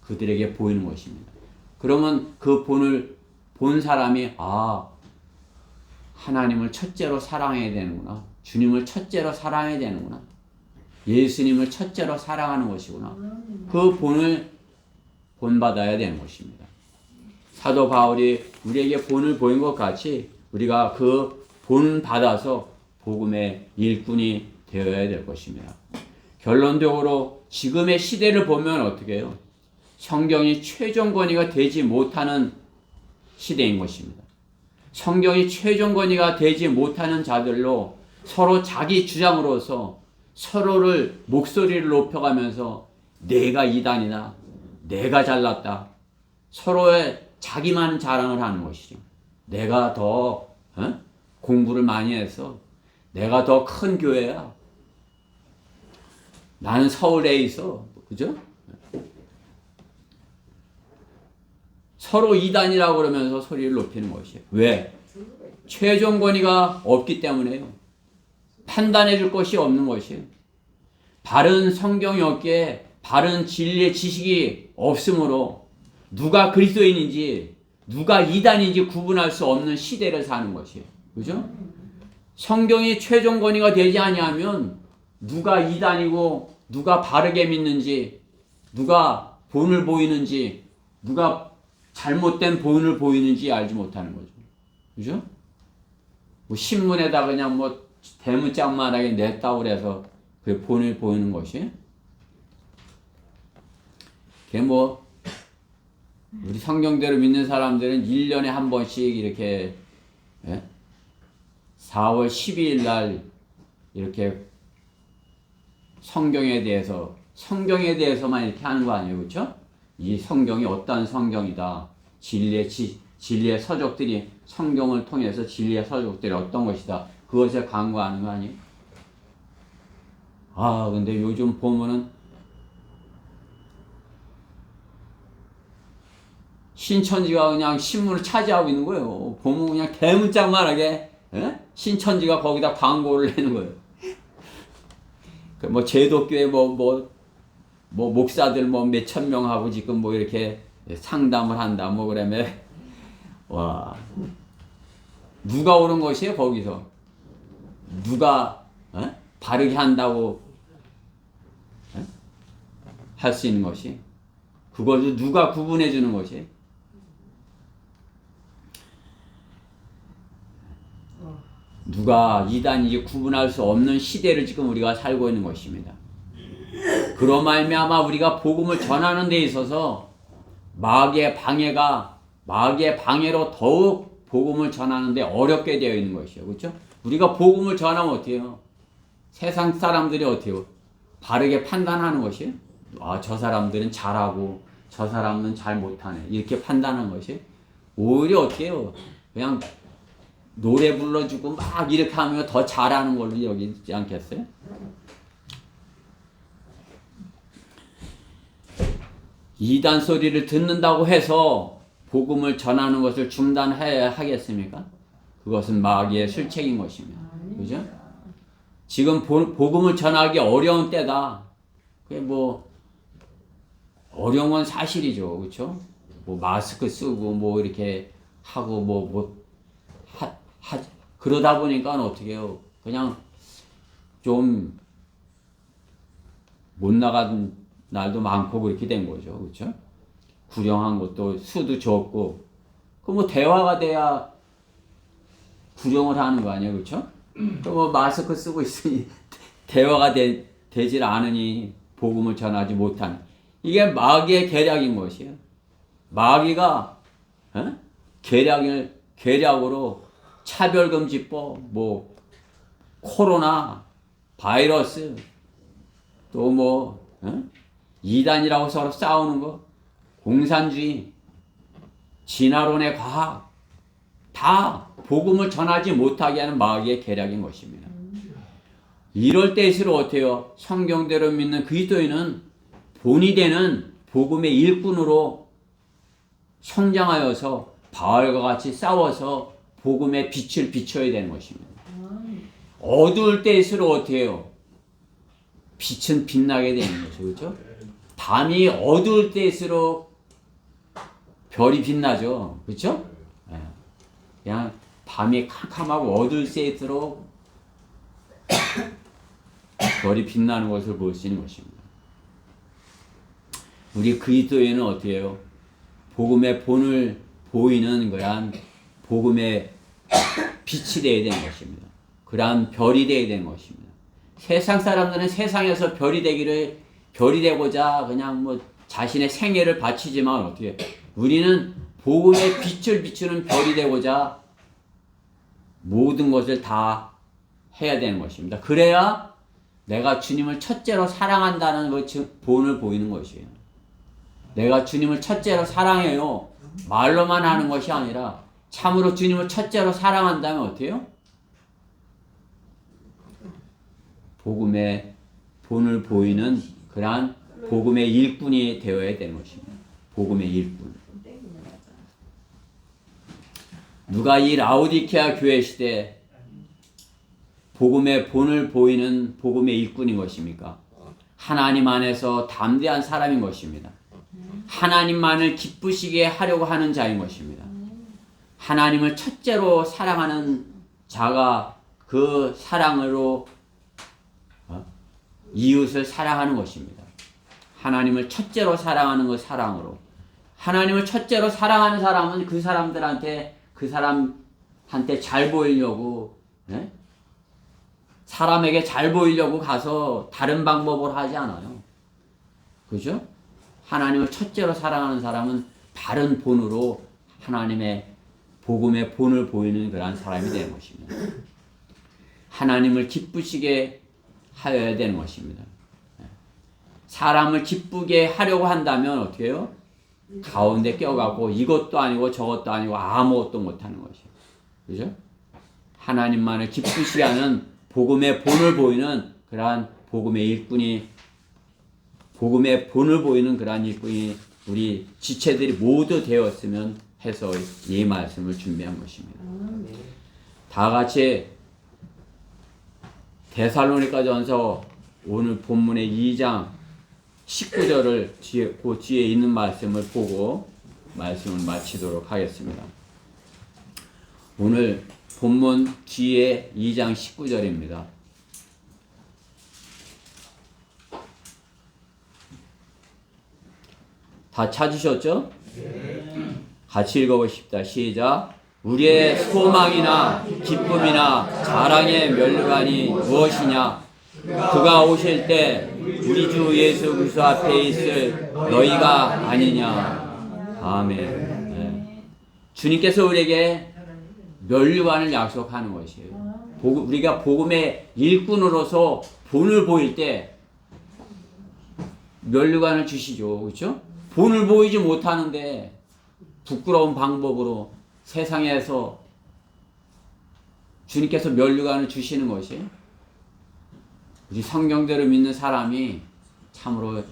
그들에게 보이는 것입니다. 그러면 그 본을 본 사람이 하나님을 첫째로 사랑해야 되는구나. 주님을 첫째로 사랑해야 되는구나. 예수님을 첫째로 사랑하는 것이구나. 그 본을 본받아야 되는 것입니다. 사도 바울이 우리에게 본을 보인 것 같이 우리가 그 본 받아서 복음의 일꾼이 되어야 될 것입니다. 결론적으로 지금의 시대를 보면 어떻게 해요? 성경이 최종 권위가 되지 못하는 시대인 것입니다. 성경이 최종 권위가 되지 못하는 자들로 서로 자기 주장으로서 서로를 목소리를 높여가면서 내가 이단이다, 내가 잘났다, 서로의 자기만 자랑을 하는 것이죠. 내가 더 공부를 많이 해서 내가 더 큰 교회야. 나는 서울에 있어. 그죠? 서로 이단이라고 그러면서 소리를 높이는 것이에요. 왜? 최종 권위가 없기 때문에요. 판단해 줄 것이 없는 것이에요. 바른 성경이 없기에 바른 진리의 지식이 없으므로 누가 그리스도인인지 누가 이단인지 구분할 수 없는 시대를 사는 것이에요. 그죠? 성경이 최종 권위가 되지 아니하면 누가 이단이고 누가 바르게 믿는지, 누가 본을 보이는지, 누가 잘못된 본을 보이는지 알지 못하는 거죠. 그죠? 뭐 신문에다 그냥 뭐 대문짝만하게 냈다고 그래서 그 본을 보이는 것이, 그게 뭐 우리 성경대로 믿는 사람들은 1년에 한 번씩 이렇게 4월 12일 날 이렇게 성경에 대해서만 이렇게 하는 거 아니에요. 그렇죠? 이 성경이 어떠한 성경이다. 진리의 서적들이, 성경을 통해서 진리의 서적들이 어떤 것이다. 그것에 강구하는 거 아니에요? 근데 요즘 보면은 신천지가 그냥 신문을 차지하고 있는 거예요. 보면 그냥 대문짝만하게 신천지가 거기다 광고를 내는 거예요. 뭐 제도교회 뭐 목사들 뭐 몇천 명하고 지금 뭐 이렇게 상담을 한다 뭐 그러면 와, 누가 오는 것이에요? 거기서 누가 바르게 한다고 할 수 있는 것이, 그걸 누가 구분해 주는 것이? 누가 이단인지 구분할 수 없는 시대를 지금 우리가 살고 있는 것입니다. 그로 말미암아 우리가 복음을 전하는 데 있어서 마귀의 방해로 더욱 복음을 전하는 데 어렵게 되어 있는 것이에요. 그렇죠? 우리가 복음을 전하면 어떻게 해요? 세상 사람들이 어떻게 해요? 바르게 판단하는 것이에요. 저 사람들은 잘하고 저 사람은 잘 못하네. 이렇게 판단하는 것이 오히려 어떻게 해요? 그냥 노래 불러주고 막 이렇게 하면 더 잘하는 걸로 여기지 않겠어요? 이단 소리를 듣는다고 해서 복음을 전하는 것을 중단해야 하겠습니까? 그것은 마귀의 술책인 것입니다. 그죠? 지금 복음을 전하기 어려운 때다. 그게 뭐 어려운 건 사실이죠, 그렇죠? 뭐 마스크 쓰고 뭐 이렇게 하고 그러다 보니까 어떻게 해요? 그냥 좀 못 나간 날도 많고 그렇게 된 거죠, 그렇죠? 구령한 것도 수도 적고, 그 뭐 대화가 돼야 구령을 하는 거 아니에요, 그렇죠? 또 뭐 마스크 쓰고 있으니 대화가 되질 않으니 복음을 전하지 못하는, 이게 마귀의 계략인 것이에요. 마귀가 계략으로 차별금지법, 뭐 코로나 바이러스, 또 뭐 이단이라고 서로 싸우는 거, 공산주의, 진화론의 과학, 다 복음을 전하지 못하게 하는 마귀의 계략인 것입니다. 이럴 때일수록 어때요? 성경대로 믿는 그리스도인은 본이 되는 복음의 일꾼으로 성장하여서 바알과 같이 싸워서 복음의 빛을 비춰야 되는 것입니다. 어두울 때일수록 어떻게 해요? 빛은 빛나게 되는 거죠. 그렇죠? 밤이 어두울 때일수록 별이 빛나죠. 그렇죠? 그냥 밤이 캄캄하고 어두울 때일수록 별이 빛나는 것을 볼 수 있는 것입니다. 우리 그리스도인은 어떻게 해요? 복음의 본을 보이는 그러한 복음의 빛이 되어야 되는 것입니다. 그러한 별이 되어야 되는 것입니다. 세상 사람들은 세상에서 별이 되고자 그냥 뭐 자신의 생애를 바치지만 어떻게 우리는 복음의 빛을 비추는 별이 되고자 모든 것을 다 해야 되는 것입니다. 그래야 내가 주님을 첫째로 사랑한다는 본을 보이는 것이에요. 내가 주님을 첫째로 사랑해요. 말로만 하는 것이 아니라 참으로 주님을 첫째로 사랑한다면 어때요? 복음의 본을 보이는 그러한 복음의 일꾼이 되어야 되는 것입니다. 복음의 일꾼. 누가 이 라오디케아 교회 시대 복음의 본을 보이는 복음의 일꾼인 것입니까? 하나님 안에서 담대한 사람인 것입니다. 하나님만을 기쁘시게 하려고 하는 자인 것입니다. 하나님을 첫째로 사랑하는 자가 그 사랑으로 이웃을 사랑하는 것입니다. 하나님을 첫째로 사랑하는 그 사랑으로. 하나님을 첫째로 사랑하는 사람은 그 사람한테 잘 보이려고, 사람에게 잘 보이려고 가서 다른 방법으로 하지 않아요. 그죠? 하나님을 첫째로 사랑하는 사람은 바른 본으로 하나님의 복음의 본을 보이는 그러한 사람이 되는 것입니다. 하나님을 기쁘시게 하여야 되는 것입니다. 사람을 기쁘게 하려고 한다면 어떻게 해요? 가운데 껴갖고 이것도 아니고 저것도 아니고 아무것도 못하는 것이에요. 그죠? 하나님만을 기쁘시게 하는 복음의 본을 보이는 그러한 복음의 본을 보이는 그러한 일꾼이 우리 지체들이 모두 되었으면 해서 이 말씀을 준비한 것입니다. 다 같이 데살로니가전서 오늘 본문의 2장 19절을 그 뒤에 있는 말씀을 보고 말씀을 마치도록 하겠습니다. 오늘 본문 뒤에 2장 19절입니다. 다 찾으셨죠? 같이 읽어보십시다. 시작. 우리의 소망이나 기쁨이나 자랑의 면류관이 무엇이냐? 그가 오실 때 우리 주 예수 그리스도 앞에 있을 너희가 아니냐. 아멘. 네. 주님께서 우리에게 면류관을 약속하는 것이에요. 우리가 복음의 일꾼으로서 본을 보일 때 면류관을 주시죠. 그렇죠? 본을 보이지 못하는데 부끄러운 방법으로 세상에서 주님께서 면류관을 주시는 것이 우리 성경대로 믿는 사람이 참으로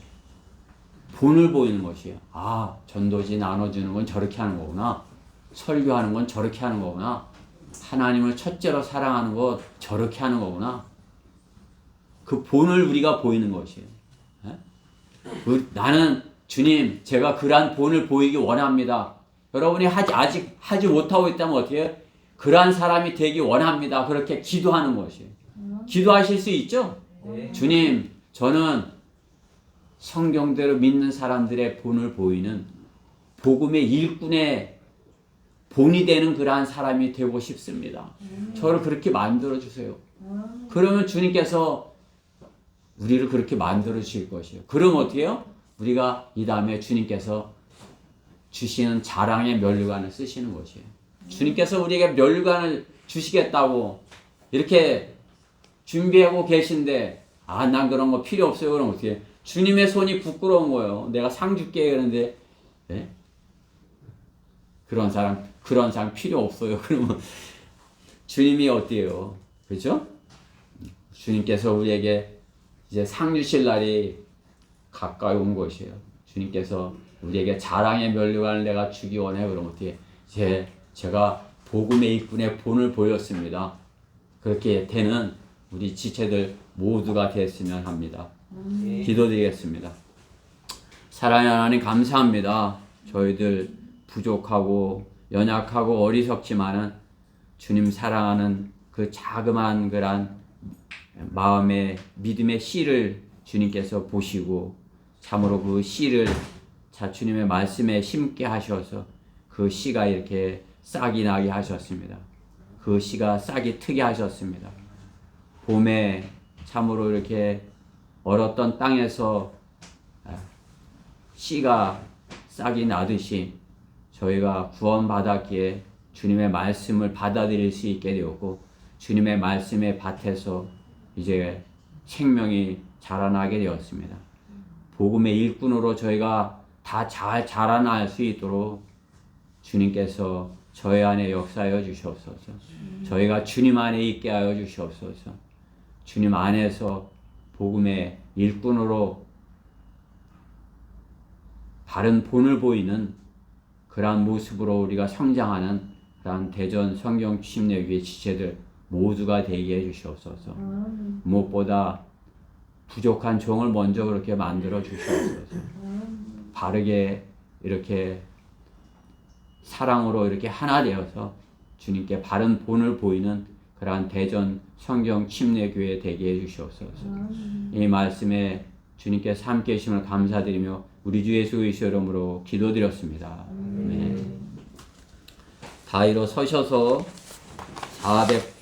본을 보이는 것이에요. 아, 전도지 나눠주는 건 저렇게 하는 거구나. 설교하는 건 저렇게 하는 거구나. 하나님을 첫째로 사랑하는 것 저렇게 하는 거구나. 그 본을 우리가 보이는 것이에요. 나는 주님, 제가 그러한 본을 보이기 원합니다. 여러분이 아직 하지 못하고 있다면 어떻게 해요? 그러한 사람이 되기 원합니다. 그렇게 기도하는 것이에요. 기도하실 수 있죠? 네. 주님, 저는 성경대로 믿는 사람들의 본을 보이는 복음의 일꾼의 본이 되는 그러한 사람이 되고 싶습니다. 저를 그렇게 만들어 주세요. 그러면 주님께서 우리를 그렇게 만들어 주실 것이에요. 그럼 어떻게 해요? 우리가 이 다음에 주님께서 주시는 자랑의 면류관을 쓰시는 것이에요. 주님께서 우리에게 면류관을 주시겠다고 이렇게 준비하고 계신데, 난 그런 거 필요 없어요. 그럼 어떻게 해요? 주님의 손이 부끄러운 거예요. 내가 상 줄게 그러는데, 네? 그런 사람 필요 없어요. 그러면 주님이 어때요? 그죠? 주님께서 우리에게 이제 상 주실 날이 가까이 온 것이에요. 주님께서 우리에게 자랑의 면류관을 내가 주기 원해. 그럼 어떻게 제가 복음의 일꾼의 본을 보였습니다. 그렇게 되는 우리 지체들 모두가 됐으면 합니다. 기도드리겠습니다. 사랑하는 하나님, 감사합니다. 저희들 부족하고 연약하고 어리석지만은 주님 사랑하는 그 자그마한 그런 마음의 믿음의 씨를 주님께서 보시고 참으로 그 씨를 주님의 말씀에 심게 하셔서 그 씨가 이렇게 싹이 나게 하셨습니다. 그 씨가 싹이 트게 하셨습니다. 봄에 참으로 이렇게 얼었던 땅에서 씨가 싹이 나듯이 저희가 구원받았기에 주님의 말씀을 받아들일 수 있게 되었고, 주님의 말씀의 밭에서 이제 생명이 자라나게 되었습니다. 복음의 일꾼으로 저희가 다 잘 자라날 수 있도록 주님께서 저희 안에 역사하여 주시옵소서. 저희가 주님 안에 있게 하여 주시옵소서. 주님 안에서 복음의 일꾼으로 바른 본을 보이는 그러한 모습으로 우리가 성장하는 그러한 대전 성경 침례교회 지체들 모두가 되게 해주시옵소서. 무엇보다 부족한 종을 먼저 그렇게 만들어 주시옵소서. 바르게 이렇게 사랑으로 이렇게 하나 되어서 주님께 바른 본을 보이는 그러한 대전 성경 침례교회 되게 해주시옵소서. 이 말씀에 주님께서 함께 계심을 감사드리며 우리 주 예수 그리스도의 이름으로 기도드렸습니다. 다 일어서셔서 400